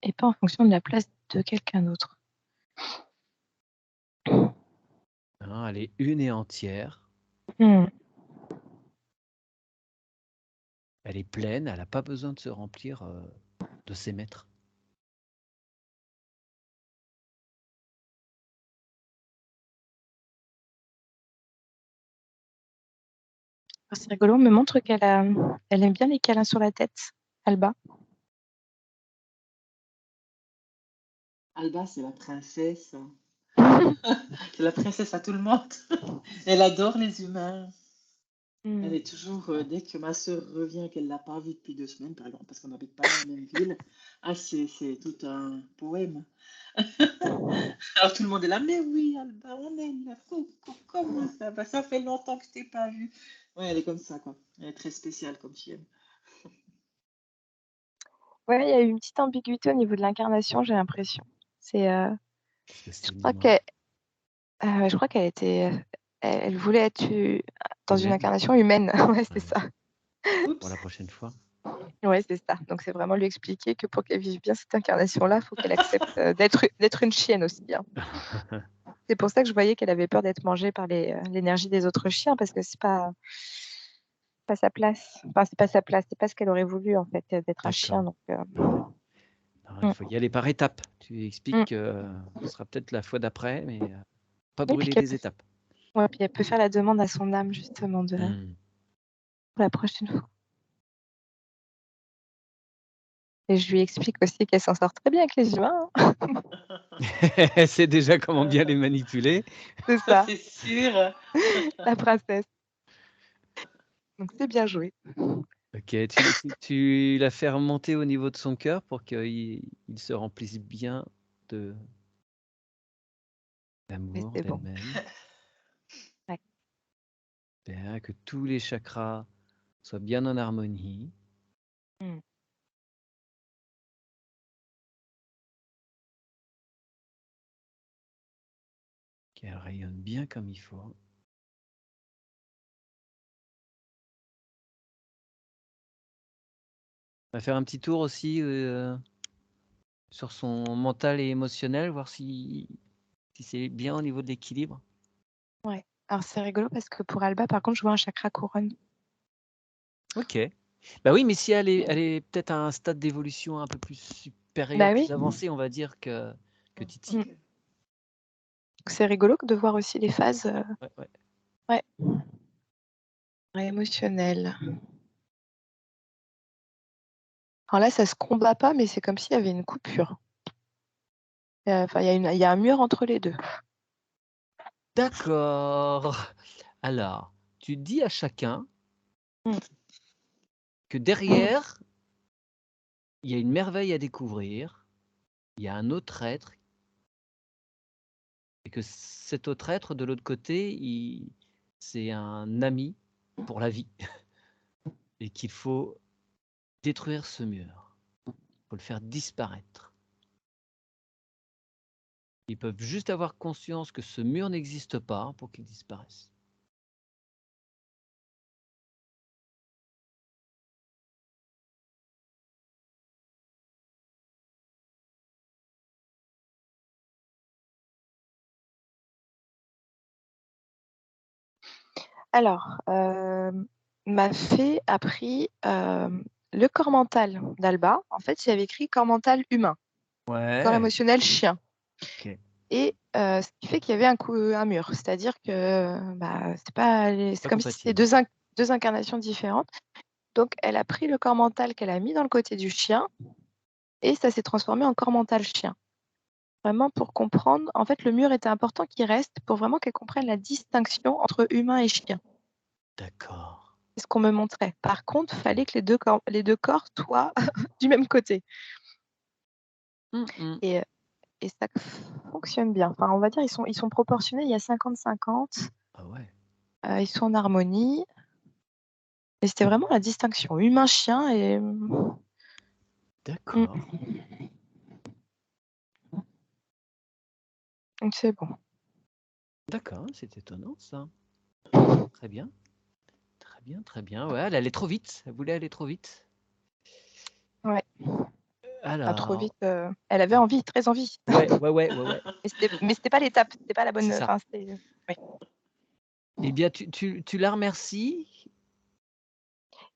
et pas en fonction de la place de quelqu'un d'autre. Hein, elle est une et entière. Mmh. Elle est pleine, elle a pas besoin de se remplir, de ses maîtres. C'est rigolo, on me montre elle aime bien les câlins sur la tête, Alba. Alba, c'est la princesse. C'est la princesse à tout le monde. Elle adore les humains. Elle Mmh. est toujours, dès que ma sœur revient, qu'elle l'a pas vue depuis 2 semaines, par exemple, parce qu'on n'habite pas dans la même ville, ah, c'est tout un poème. Alors tout le monde est là, mais oui, Alba, on est là. Comment ça va? Ça fait longtemps que je t'ai pas vue. Ouais, elle est comme ça, quoi. Elle est très spéciale comme chienne. Ouais, il y a eu une petite ambiguïté au niveau de l'incarnation, j'ai l'impression. C'est, Qu'est-ce que je c'est? crois Dis-moi. je crois qu'elle était, elle voulait être dans une Humaine? incarnation humaine. Ouais, c'est Ouais. ça. Pour la Oups. prochaine fois. Ouais, c'est ça. Donc c'est vraiment lui expliquer que pour qu'elle vive bien cette incarnation-là, il faut qu'elle accepte, d'être une chienne aussi, hein. C'est pour ça que je voyais qu'elle avait peur d'être mangée par l'énergie des autres chiens parce que c'est pas sa place. Enfin, c'est pas sa place, c'est pas ce qu'elle aurait voulu en fait, d'être un chien D'accord. donc Non, il mmh, faut y aller par étapes. Tu expliques mmh. que, ce sera peut-être la fois d'après, mais, pas Et puis brûler qu'elle les peut étapes. ouais, puis elle peut faire la demande à son âme justement Mmh. pour la prochaine fois. Et je lui explique aussi qu'elle s'en sort très bien avec les humains, hein. Elle sait déjà comment bien les manipuler. C'est ça, C'est sûr. la princesse. Donc c'est bien joué. OK, tu la fais remonter au niveau de son cœur pour qu'il se remplisse bien de Mais d'amour, c'est bon. d'elle-même. Ouais. Bien, que tous les chakras soient bien en harmonie. Mmh. Qu'elle rayonne bien comme il faut. On va faire un petit tour aussi, sur son mental et émotionnel, voir si c'est bien au niveau de l'équilibre. Ouais. Alors c'est rigolo parce que pour Alba, par contre, je vois un chakra couronne. OK. Bah oui, mais si elle est peut-être à un stade d'évolution un peu plus supérieur, Bah oui. plus avancé, on va dire que Titi. Mmh. Ok. C'est rigolo de voir aussi les phases, Ouais, ouais. ouais, émotionnelles. Alors là, ça se combat pas, mais c'est comme s'il y avait une coupure. Enfin, il y a un mur entre les 2. D'accord. Alors, tu dis à chacun Mmh. que derrière, il y a une merveille à découvrir, il y a un autre être et que cet autre être de l'autre côté, c'est un ami pour la vie et qu'il faut détruire ce mur. Il faut le faire disparaître. Ils peuvent juste avoir conscience que ce mur n'existe pas pour qu'il disparaisse. Alors, ma fée a pris, le corps mental d'Alba. En fait, il y avait écrit corps mental humain. corps Ouais. émotionnel, chien. Ok. Et ce qui fait qu'il y avait un mur. C'est-à-dire que c'est Pas comme si c'était compatible. deux incarnations différentes. Donc, elle a pris le corps mental qu'elle a mis dans le côté du chien et ça s'est transformé en corps mental chien. Vraiment pour comprendre, en fait, le mur était important qu'il reste pour vraiment qu'elle comprenne la distinction entre humain et chien. D'accord. C'est ce qu'on me montrait. Par contre, il Ok. fallait que les deux corps soient du même côté. Mhm. Et, et ça fonctionne bien. Enfin, on va dire ils sont proportionnés, il y a 50-50. Ah ouais. Ils sont en harmonie. Et c'était vraiment la distinction humain-chien et D'accord. donc c'est bon. D'accord, c'est étonnant ça. Très bien. Très bien, très bien. Ouais, elle allait trop vite. Elle voulait aller trop vite. Ouais, pas trop Alors, vite. Elle avait envie, très envie. ouais. Mais c'était pas l'étape, c'était pas la bonne. C'est ça. Enfin, c'était. Ouais. Eh bien, tu la remercies.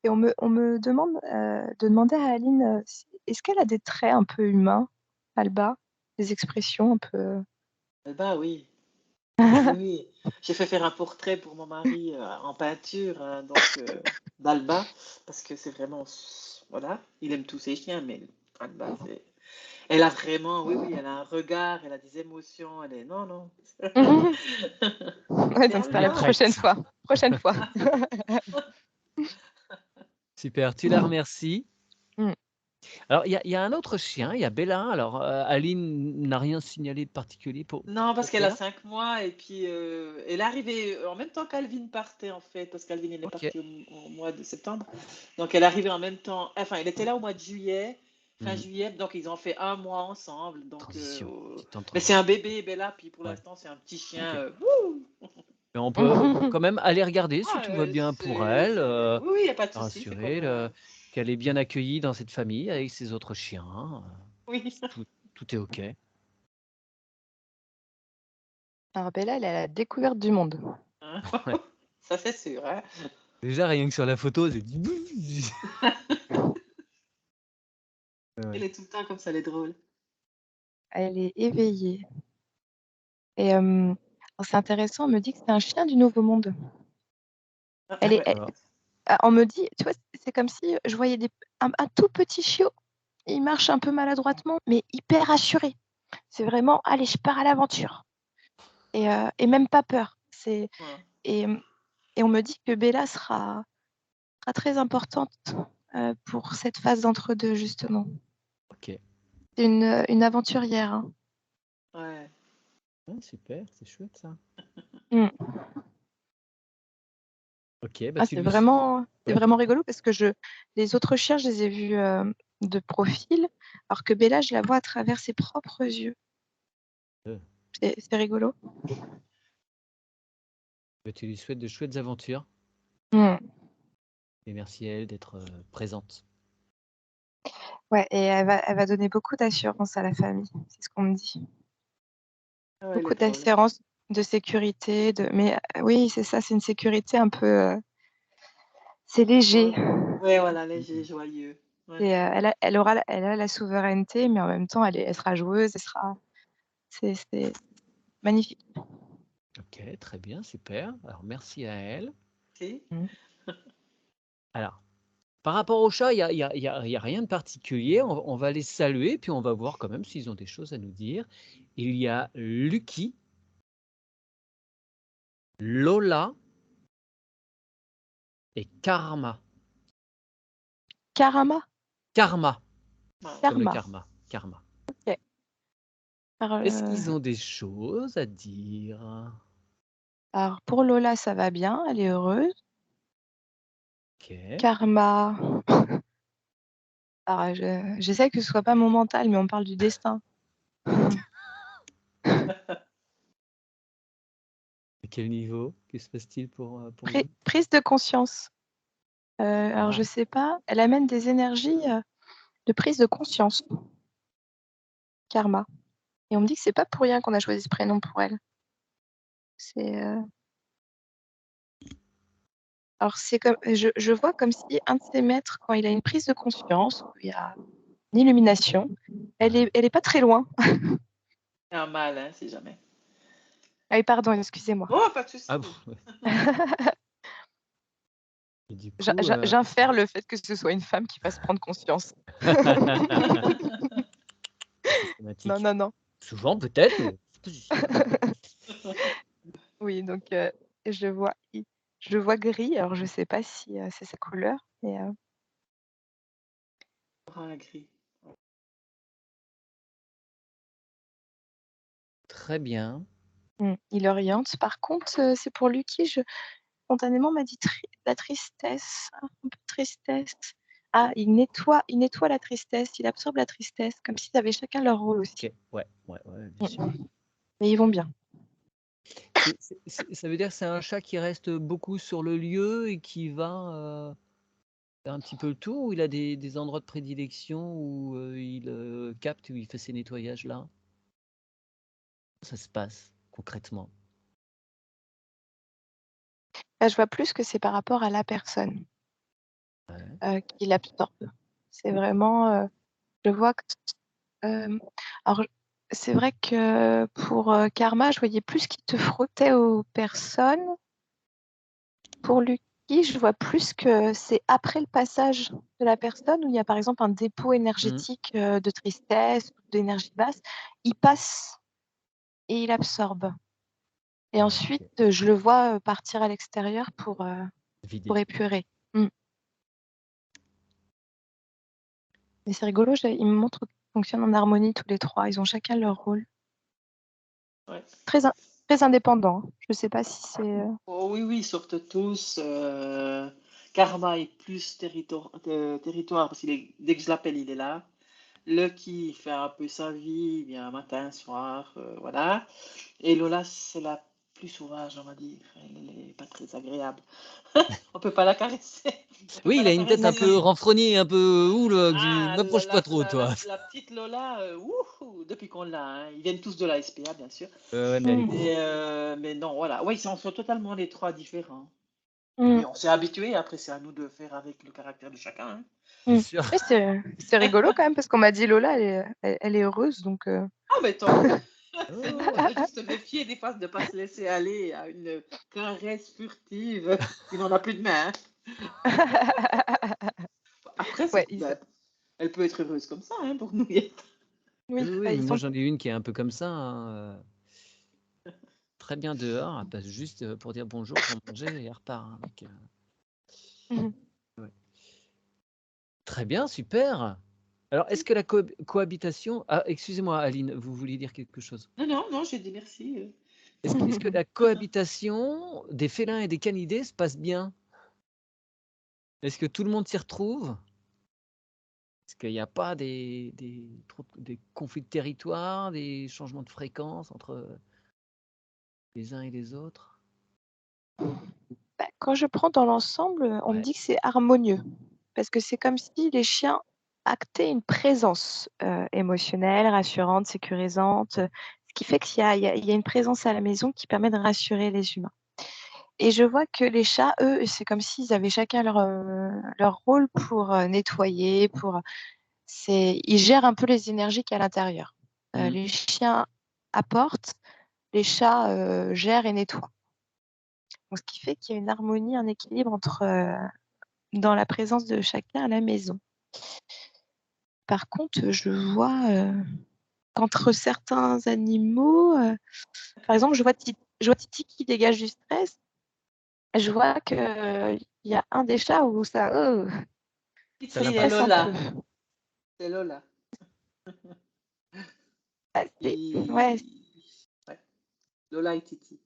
Et on me demande de demander à Aline, est-ce qu'elle a des traits un peu humains, Alba, des expressions un peu. Bah oui, oui. J'ai fait faire un portrait pour mon mari en peinture, hein, donc d'Alba, parce que c'est vraiment, voilà, il aime tous ses chiens, mais Alba, elle a vraiment, oui, elle a un regard, elle a des émotions, elle est, non, non. Ouais, C'est donc c'est Elle est la Alba. prochaine prête. fois. Prochaine fois. Super, tu la remercies. Mm. Alors, il y a un autre chien, il y a Bella. Alors, Aline n'a rien signalé de particulier Non, parce pour qu'elle a Bella. 5 mois et puis elle est arrivée en même temps qu'Alvin partait en fait, parce qu'Alvin elle est Ok. partie au mois de septembre. Donc elle est arrivée en même temps, enfin elle était là au mois de juillet, fin Mhm. juillet, donc ils ont fait un mois ensemble. Donc, Transition. Petit temps de mais c'est un transition. bébé Bella, puis pour Ouais. l'instant c'est un petit chien. Ok. Wouh. Mais on peut quand même aller regarder si Ah, tout va bien pour elle. oui, oui, il n'y a pas de souci, c'est Rassurer comme. qu'elle est bien accueillie dans cette famille avec ses autres chiens. Oui. Tout, tout est ok. Alors Bella, elle est à la découverte du monde. Hein. Ouais. Ça c'est sûr. Hein. Déjà, rien que sur la photo, c'est. Elle Ouais. est tout le temps comme ça, elle est drôle. Elle est éveillée. Et alors, c'est intéressant, on me dit que c'est un chien du Nouveau Monde. Ah, Elle est, ouais. Alors, on me dit, tu vois, c'est comme si je voyais un tout petit chiot. Il marche un peu maladroitement, mais hyper assuré. C'est vraiment, allez, je pars à l'aventure. Et même pas peur. Ouais. Et, et on me dit que Bella sera très importante pour cette phase d'entre-deux, justement. ok. C'est une aventurière. Hein. Ouais. Ah, super, c'est chouette ça. Mm. Ok, bah Ah, tu lui. c'est Ouais. vraiment rigolo parce que les autres chiens, je les ai vus de profil, alors que Bella, je la vois à travers ses propres yeux. Euh, C'est rigolo. bah, tu lui souhaites de chouettes aventures. Mm. Et merci à elle d'être présente. Ouais, et elle va donner beaucoup d'assurance à la famille, c'est ce qu'on me dit. Ah ouais, elle Beaucoup est drôle. d'assurance, de sécurité, mais oui, c'est ça, c'est une sécurité un peu, c'est léger. Ouais. Ouais, voilà, léger, Mhm. joyeux. Ouais. Et elle a la souveraineté, mais en même temps, elle sera joueuse, c'est magnifique. Ok, très bien, super. Alors merci à elle. Si. Mm. Alors, par rapport au chat, il y a rien de particulier. On va les saluer, puis on va voir quand même s'ils ont des choses à nous dire. Il y a Lucky, Lola et Karma. Karama, Karma, Ouais. comme le karma. karma. Karma. Ok. Est-ce qu'ils ont des choses à dire? Alors, pour Lola, ça va bien, elle est heureuse. Ok. Karma, alors, j'essaie que ce soit pas mon mental, mais on parle du destin. À quel niveau? Que se passe-t-il pour lui? Prise de conscience. Alors, Ah, je sais pas, elle amène des énergies de prise de conscience. Karma. Et on me dit que c'est pas pour rien qu'on a choisi ce prénom pour elle. C'est alors c'est comme je vois comme si un de ses maîtres, quand il a une prise de conscience, il y a illumination. Elle est pas très loin. C'est un mal, hein, si jamais. Ah oui, pardon, excusez-moi. Oh, pas de souci. Ah bon, ouais. Et du coup, J'infère le fait que ce soit une femme qui fasse prendre conscience. systématique. Non. Souvent, peut-être, mais c'est pas sûr. Oui, donc je vois gris. Alors, je sais pas si c'est sa couleur, mais Ah, gris. Très bien. il oriente. Par contre, c'est pour lui qui, spontanément, m'a dit la tristesse, un peu de tristesse. Ah, il nettoie la tristesse, il absorbe la tristesse, comme s'ils avaient chacun leur rôle aussi. Ok, ouais, bien sûr. Mais ils vont bien. Ça veut dire que c'est un chat qui reste beaucoup sur le lieu et qui va faire un petit peu le tour, ou il a des endroits de prédilection où il capte, où il fait ses nettoyages là? Ça se passe concrètement. Là, je vois plus que c'est par rapport à la personne Ouais. qui l'absorbe. C'est vraiment, je vois que alors c'est vrai que pour Karma, je voyais plus qu'il te frottait aux personnes. Pour Lucky, je vois plus que c'est après le passage de la personne où il y a par exemple un dépôt énergétique de tristesse, d'énergie basse. Il passe et il absorbe. Et ensuite, je le vois partir à l'extérieur pour Vider. épurer. Mais c'est rigolo, ils me montrent qu'ils fonctionnent en harmonie tous les trois. Ils ont chacun leur rôle. Ouais. Très indépendant. Je ne sais pas si c'est... Oh, oui, ils sortent tous. Karma est plus territoire parce dès que je l'appelle, il est là. Lucky fait un peu sa vie, il vient matin, soir, voilà. Et Lola, c'est la plus sauvage, on va dire. Elle n'est pas très agréable. On peut pas la caresser. Oui, il a une tête un peu renfrognée, un peu oula, Ah, m'approche pas trop, toi. la petite Lola, depuis qu'on l'a, hein. Ils viennent tous de la SPA, bien sûr. Ouais, mais elle est Mais non, voilà. Ouais, ils sont totalement les trois différents. Mm. Et on s'est habitué, après c'est à nous de faire avec le caractère de chacun, hein. bien sûr. Mais c'est rigolo quand même parce qu'on m'a dit Lola, elle est heureuse. Donc, Ah, mais tant mieux. Oh, On doit juste se méfier des fois de ne pas se laisser aller à une caresse furtive qui n'en a plus de main, hein. Après, ouais, elle peut être heureuse comme ça, hein, pour nous. oui, oui, mais moi j'en ai une qui est un peu comme ça, hein, très bien dehors, elle passe juste pour dire bonjour, pour manger et elle repart, hein, donc, Mhm. ouais. Très bien, super. Alors, est-ce que la cohabitation... Ah, excusez-moi, Aline, vous vouliez dire quelque chose? Non, j'ai dit merci. Est-ce que la cohabitation des félins et des canidés se passe bien? Est-ce que tout le monde s'y retrouve? Est-ce qu'il n'y a pas des conflits de territoire, des changements de fréquence entre les uns et les autres? Bah, quand je prends dans l'ensemble, on me Ouais. dit que c'est harmonieux parce que c'est comme si les chiens actaient une présence émotionnelle, rassurante, sécurisante, ce qui fait qu'il y a une présence à la maison qui permet de rassurer les humains. Et je vois que les chats, eux, c'est comme s'ils avaient chacun leur rôle pour nettoyer, ils gèrent un peu les énergies qu'il y a à l'intérieur. Les chiens apportent, les chats gèrent et nettoient. Donc, ce qui fait qu'il y a une harmonie, un équilibre dans la présence de chacun à la maison. Par contre, je vois qu'entre certains animaux, par exemple, je vois Titi qui dégage du stress. Je vois qu'il y a un des chats où ça C'est stresse un Lola. peu. C'est Lola. Ouais. Ouais. Lola et Titi.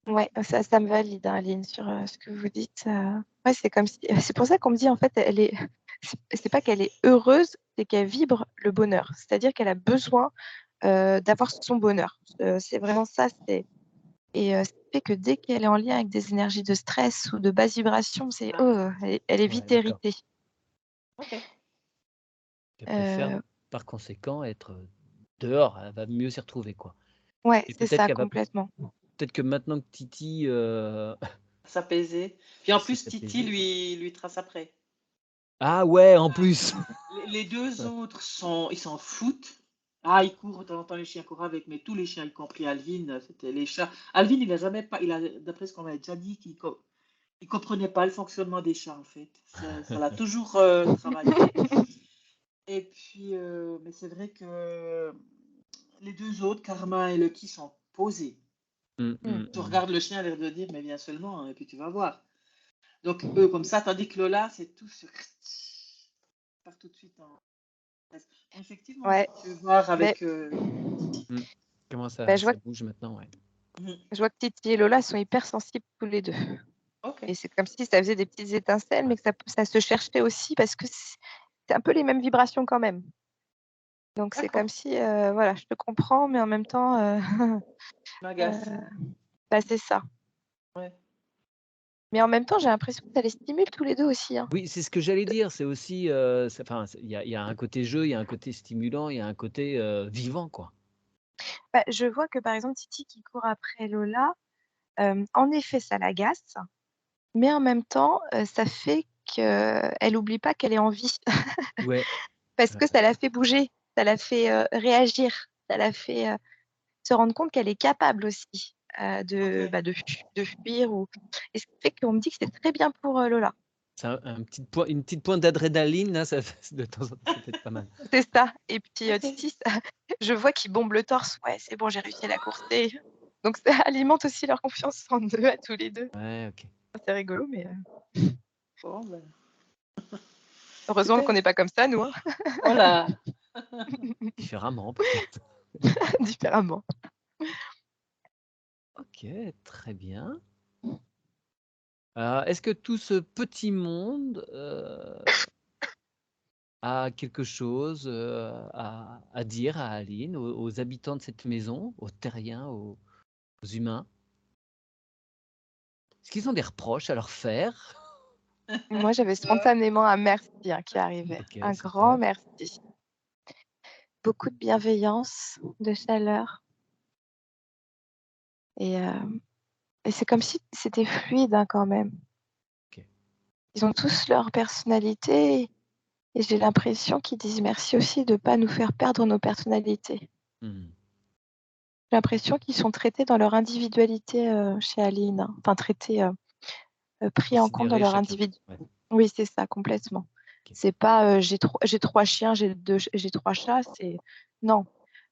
Ouais, ça me valide, hein, Aline, sur ce que vous dites. Ouais, c'est comme si... C'est pour ça qu'on me dit, en fait, c'est pas qu'elle est heureuse, c'est qu'elle vibre le bonheur. C'est-à-dire qu'elle a besoin d'avoir son bonheur. C'est vraiment ça. Et ça fait que dès qu'elle est en lien avec des énergies de stress ou de basse vibration, elle est vite Ouais, d'accord. irritée. Ok. Elle préfère, par conséquent, être dehors, elle va mieux s'y retrouver, quoi. Ouais, Et c'est peut-être ça, qu'elle va... complètement. Peut-être que maintenant que Titi S'apaiser. Puis en plus, s'est Titi apaisée... lui trace après. Ah ouais, en plus. Les deux Ouais. autres ils s'en foutent. Ah, ils courent, de temps en temps, les chiens courent avec, mais tous les chiens, y compris Alvin, c'était les chats. Alvin, il a jamais pas, d'après ce qu'on m'a déjà dit, il comprenait pas le fonctionnement des chats, en fait. Ça l'a toujours travaillé. Et puis, mais c'est vrai que les deux autres, Karma et Lucky, sont posés. Tu regardes le chien, a l'air de dire, mais viens seulement, et puis tu vas voir. Donc, eux, comme ça, tandis que Lola, c'est tout sur. Part tout de suite en. Effectivement, Ouais. tu peux voir Mais, avec Titi. Comment je ça vois, bouge maintenant, ouais. je vois que Titi et Lola sont hyper sensibles tous les deux. Ok. Et c'est comme si ça faisait des petites étincelles, mais que ça se cherchait aussi parce que c'est un peu les mêmes vibrations quand même. Donc c'est D'accord. comme si, voilà, je te comprends, mais en même temps, M'agace. bah, c'est ça. Ouais. Mais en même temps, j'ai l'impression que ça les stimule tous les deux aussi. Hein. Oui, c'est ce que j'allais dire. C'est aussi, enfin, il y a un côté jeu, il y a un côté stimulant, il y a un côté vivant, quoi. Bah, je vois que par exemple, Titi qui court après Lola, en effet, ça l'agace, mais en même temps, ça fait qu'elle n'oublie pas qu'elle est en vie. Ouais. Parce que ça la fait bouger, ça la fait réagir, ça la fait se rendre compte qu'elle est capable aussi Ok. de fuir. Et ce qui fait qu'on me dit que c'est très bien pour Lola. C'est une petite pointe d'adrénaline, là, de temps en temps, ça peut être pas mal. C'est ça. Et puis Ok. Titi, je vois qu'il bombe le torse. Ouais, c'est bon, j'ai réussi à la courser. Donc ça alimente aussi leur confiance en eux, à tous les deux. Ouais, ok. C'est rigolo, mais Bon, ben, heureusement super. qu'on n'est pas comme ça, nous, hein. Voilà. Différemment, peut-être. Différemment. Ok, très bien. Est-ce que tout ce petit monde a quelque chose à dire à Aline, aux habitants de cette maison, aux terriens, aux humains? Est-ce qu'ils ont des reproches à leur faire? Moi, j'avais spontanément un merci qui arrivait. Ok, Un grand super. merci. Beaucoup de bienveillance, de chaleur. Et c'est comme si c'était fluide quand même. Ok. Ils ont tous leur personnalité et j'ai l'impression qu'ils disent merci aussi de ne pas nous faire perdre nos personnalités. J'ai l'impression qu'ils sont traités dans leur individualité chez Aline. Hein. Enfin, traités, pris en compte dans Considérer leur chacun. individualité. Ouais. Oui, c'est ça, complètement. Ok. C'est pas j'ai 3 chiens, j'ai 3 chats, c'est non.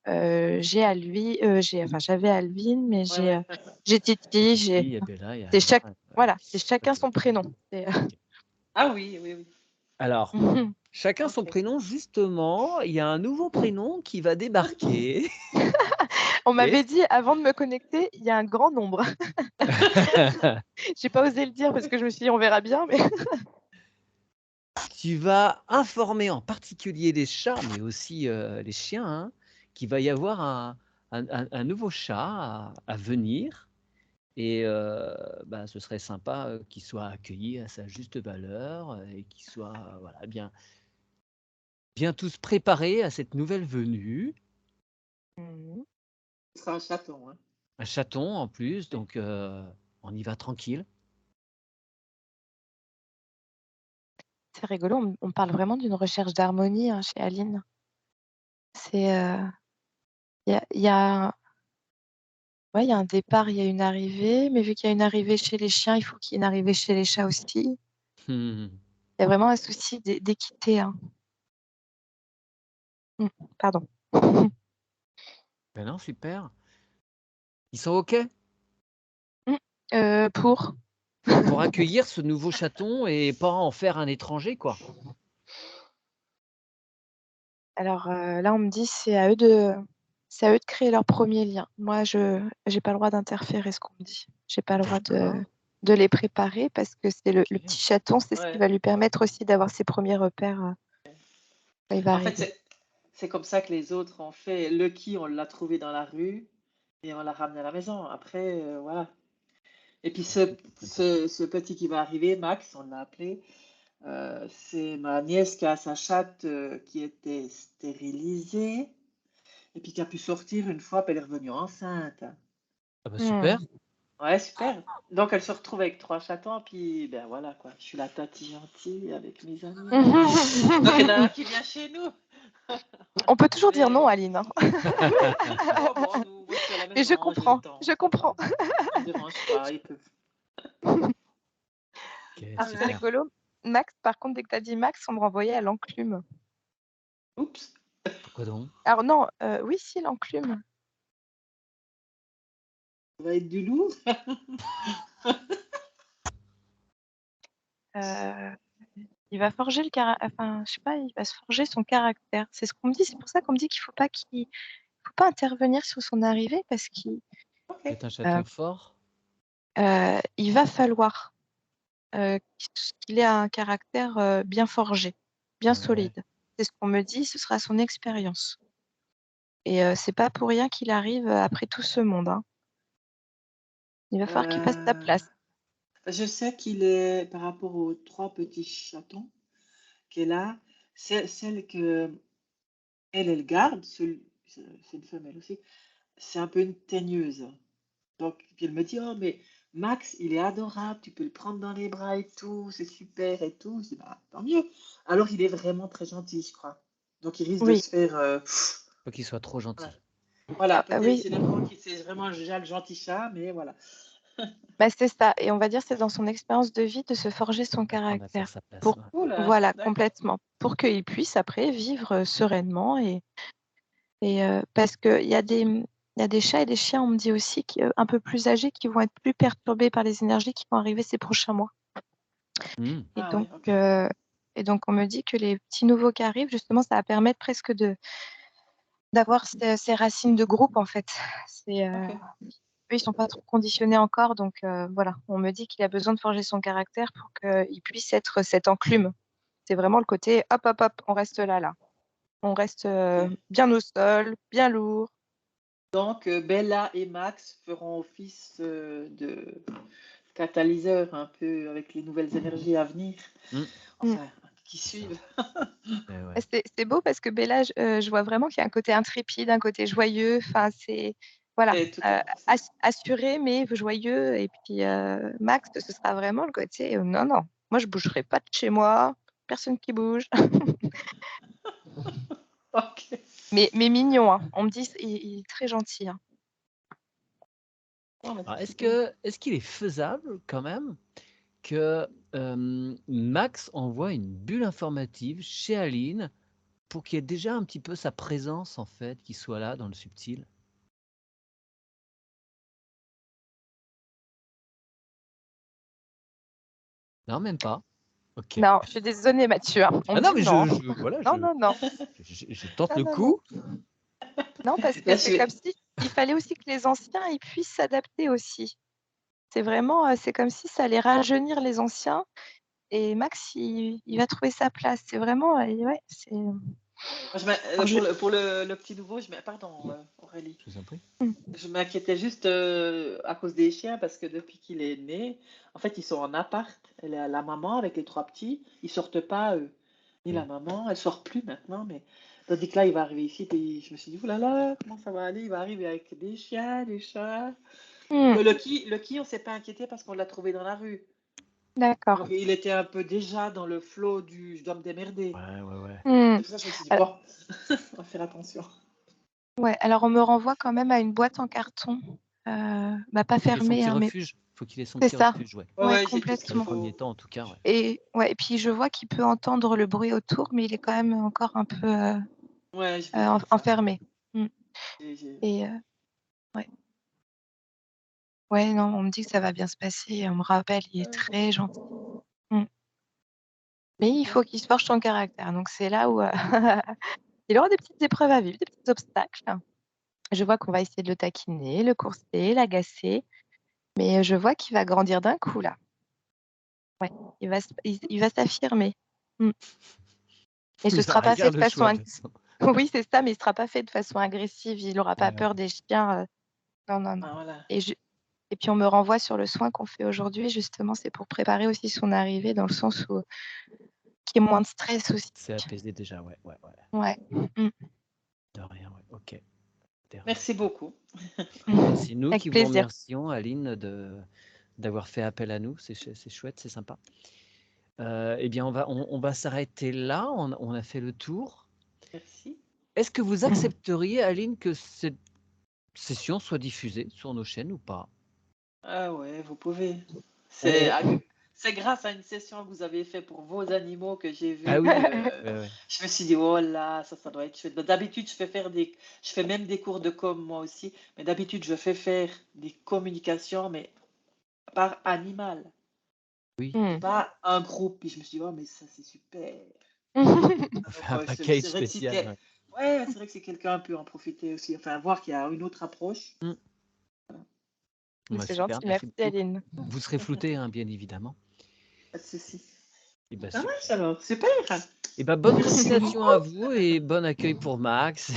J'avais Alvin, mais Ouais. j'ai Titi, Il y a Bella, il y a c'est Anna. voilà, c'est chacun Ok. son prénom. Ah oui, oui, oui. Alors, chacun son Ok. prénom, justement, il y a un nouveau prénom qui va débarquer. On m'avait dit avant de me connecter, il y a un grand nombre. J'ai pas osé le dire parce que je me suis dit on verra bien, mais Tu vas informer en particulier les chats, mais aussi les chiens, hein, qu'il va y avoir un nouveau chat à venir. Et bah, ce serait sympa qu'il soit accueilli à sa juste valeur et qu'il soit voilà, bien tous préparés à cette nouvelle venue. Ce sera un chaton. Hein. Un chaton en plus, donc on y va tranquille. c'est rigolo, on parle vraiment d'une recherche d'harmonie hein, chez Aline. C'est il y a ouais, il y a un départ, il y a une arrivée, mais vu qu'il y a une arrivée chez les chiens, il faut qu'il y ait une arrivée chez les chats aussi. Il y a vraiment un souci d'équité. Hein. Pardon. Ben non, super. Ils sont OK Pour pour accueillir ce nouveau chaton et pas en faire un étranger, quoi. Alors là, on me dit c'est à eux de créer leur premier lien. Moi, je n'ai pas le droit d'interférer ce qu'on me dit. J'ai pas le droit D'accord. de les préparer parce que c'est le OK. petit chaton, c'est ce qui Ouais. va lui permettre aussi d'avoir ses premiers repères quand il va En fait, arriver. c'est comme ça que les autres ont fait. Lucky, on l'a trouvé dans la rue et on l'a ramené à la maison. Après, voilà. Et puis ce petit qui va arriver, Max, on l'a appelé, c'est ma nièce qui a sa chatte qui était stérilisée et puis qui a pu sortir une fois, puis elle est revenue enceinte. Ah bah Hmm. super. Ouais, super. Donc, elle se retrouve avec 3 chatons, puis ben voilà quoi. Je suis la tati gentille avec mes amis. Donc, il y en a un qui vient chez nous. On peut toujours dire non, Mais Aline, hein. oh, bon, moi, je suis à la Mais je maison, j'ai le comprends, temps. je comprends. Ça me dérange pas, ils peuvent. Ok, Ah, c'est super. rigolo. Max, par contre, dès que tu as dit Max, on me renvoyait à l'enclume. Oups. Pourquoi donc? Alors non, oui, si, l'enclume. Ça va être du lourd. Euh, il va forger le caractère. Enfin, je sais pas, il va se forger son caractère. C'est ce qu'on me dit. C'est pour ça qu'on me dit qu'il faut pas intervenir sur son arrivée parce Ok. C'est un chaton qu'il fort? va falloir qu'il ait un caractère bien forgé, bien Ouais. solide. C'est ce qu'on me dit. Ce sera son expérience. Et c'est pas pour rien qu'il arrive après tout ce monde, hein. Il va falloir qu'il fasse sa Euh, place. je sais qu'il est, par rapport aux 3 petits chatons qu'elle a, celle que elle garde, c'est une femelle aussi, c'est un peu une teigneuse. Donc, puis elle me dit, oh, mais Max, il est adorable, tu peux le prendre dans les bras et tout, c'est super et tout. Je dis, bah, tant mieux. Alors, il est vraiment très gentil, je crois. Donc, il risque de Oui, se faire. Faut qu'il soit trop Voilà, gentil. voilà, peut-être oui. c'est le mot qui c'est vraiment déjà le gentil chat, mais voilà. Bah, c'est ça. Et on va dire c'est dans son expérience de vie de se forger son Apprendre à faire caractère. sa place. Pour, Ouais. Oula, voilà, d'accord. complètement. Pour qu'il puisse après vivre sereinement. Parce qu'il y a des chats et des chiens, on me dit aussi, un peu plus âgés, qui vont être plus perturbés par les énergies qui vont arriver ces prochains mois. Hmm. Et Ah donc, ouais, ok. on me dit que les petits nouveaux qui arrivent, justement, ça va permettre presque d'avoir ces racines de groupe, en fait. Ok. Eux, ils sont pas trop conditionnés encore, donc voilà. On me dit qu'il a besoin de forger son caractère pour qu'il puisse être cette enclume. C'est vraiment le côté hop, hop, hop, on reste là. On reste Ok. bien au sol, bien lourd. Donc, Bella et Max feront office de catalyseur un peu avec les nouvelles énergies à venir. Hmm. Mm. Enfin, qui C'est ça. suivent. Ouais. C'est beau parce que Bella, je vois vraiment qu'il y a un côté intrépide, un côté joyeux. Enfin, c'est voilà, C'est tout à fait ça. assuré mais joyeux. Et puis Max, ce sera vraiment le côté non, non, moi je bougerai pas de chez moi, personne qui bouge. Ok. Mais mignon, hein. On me dit il est très gentil, hein. Oh, bah, Alors, c'est super. est-ce qu'il est faisable quand même que Max envoie une bulle informative chez Aline pour qu'il y ait déjà un petit peu sa présence en fait, qui soit là dans le subtil? Non, même pas? OK. Non, je suis désolée, Mathieu, hein. On Ah me non, dit mais non. voilà, Non, non, non. je tente Non, le non, non. coup. Non, parce que Là, je c'est comme vais. si il fallait aussi que les anciens ils puissent s'adapter aussi. C'est vraiment, c'est comme si ça allait rajeunir les anciens et Max, il va trouver sa place. C'est vraiment, ouais, c'est. Alors je... Pour le petit nouveau, pardon, Aurélie. Je vous en prie. Je m'inquiétais juste à cause des chiens parce que depuis qu'il est né, en fait, ils sont en appart. La maman avec les 3 petits, ils sortent pas, eux. Ni la Oui. maman, elle sort plus maintenant, mais tandis que là, il va arriver ici, puis je me suis dit, oulala, comment ça va aller? Il va arriver avec des chiens, des chats. Hmm, Lucky, on s'est pas inquiété parce qu'on l'a trouvé dans la rue. d'accord. Donc, il était un peu déjà dans le flot du je dois me démerder. Ouais. Hmm. C'est pour ça que je me suis dit, Alors, bon, on va faire attention. ouais, alors on me renvoie quand même à une boîte en carton, pas Faut qu'il ait son fermée, petit hein, mais refuge. Faut qu'il ait son c'est petit ça. refuge, ouais. Ouais, Ouais, ouais, j'ai tout ce Dans qu'il les complètement. premiers faut. temps, en tout cas, ouais. Et ouais, et puis je vois qu'il peut entendre le bruit autour, mais il est quand même encore un peu Ouais, je vais faire ça. enfermé. Hmm. J'ai- Et ouais. Ouais, non, on me dit que ça va bien se passer. On me rappelle, il est très gentil. Hmm. Mais il faut Super. qu'il se forge son caractère. Donc c'est là où il aura des petites épreuves à vivre, des petits obstacles. Je vois qu'on va essayer de le taquiner, le courser, l'agacer, mais je vois qu'il va grandir d'un coup là. Ouais, il va s'affirmer. Hmm. Et ce Il sera aura pas fait guère de le façon choix, de toute façon. oui, c'est ça, mais il sera pas fait de façon agressive. Il n'aura pas Ouais. peur des chiens. Non, non, non. Ah, voilà. Et puis on me renvoie sur le soin qu'on fait aujourd'hui. Justement, c'est pour préparer aussi son arrivée dans le sens où qu'il y ait moins de stress aussi. C'est apaisé déjà, ouais. Ouais. Hmm. De rien, ouais. OK. Merci beaucoup. C'est nous Avec qui vous plaisir. remercions, Aline, d'avoir fait appel à nous. C'est chouette, c'est sympa. Eh bien, on va s'arrêter là. On a fait le tour. Merci. Est-ce que vous accepteriez, Aline, que cette session soit diffusée sur nos chaînes ou pas? Ah ouais, vous pouvez. On- C'est grâce à une session que vous avez fait pour vos animaux que j'ai vu Ah oui, que ouais. je me suis dit, oh là, ça doit être chouette. D'habitude, je fais même des cours de com moi aussi, mais d'habitude, je fais faire des communications, mais par animal, Oui, et pas un groupe. Puis je me suis dit, oh, mais ça, c'est super. on fait Donc, un package c'est vrai que spécial. Ouais. ouais, c'est vrai que si quelqu'un peut en profiter aussi, enfin, voir qu'il y a une autre approche. Mm. Bah, C'est super, gentil, merci merci beaucoup. Aline. Vous serez flouté, hein, bien évidemment. Pas de souci. Et bah, Ça super. marche alors, super. Et bah, bonne Merci continuation beaucoup. à vous et bon accueil pour Max.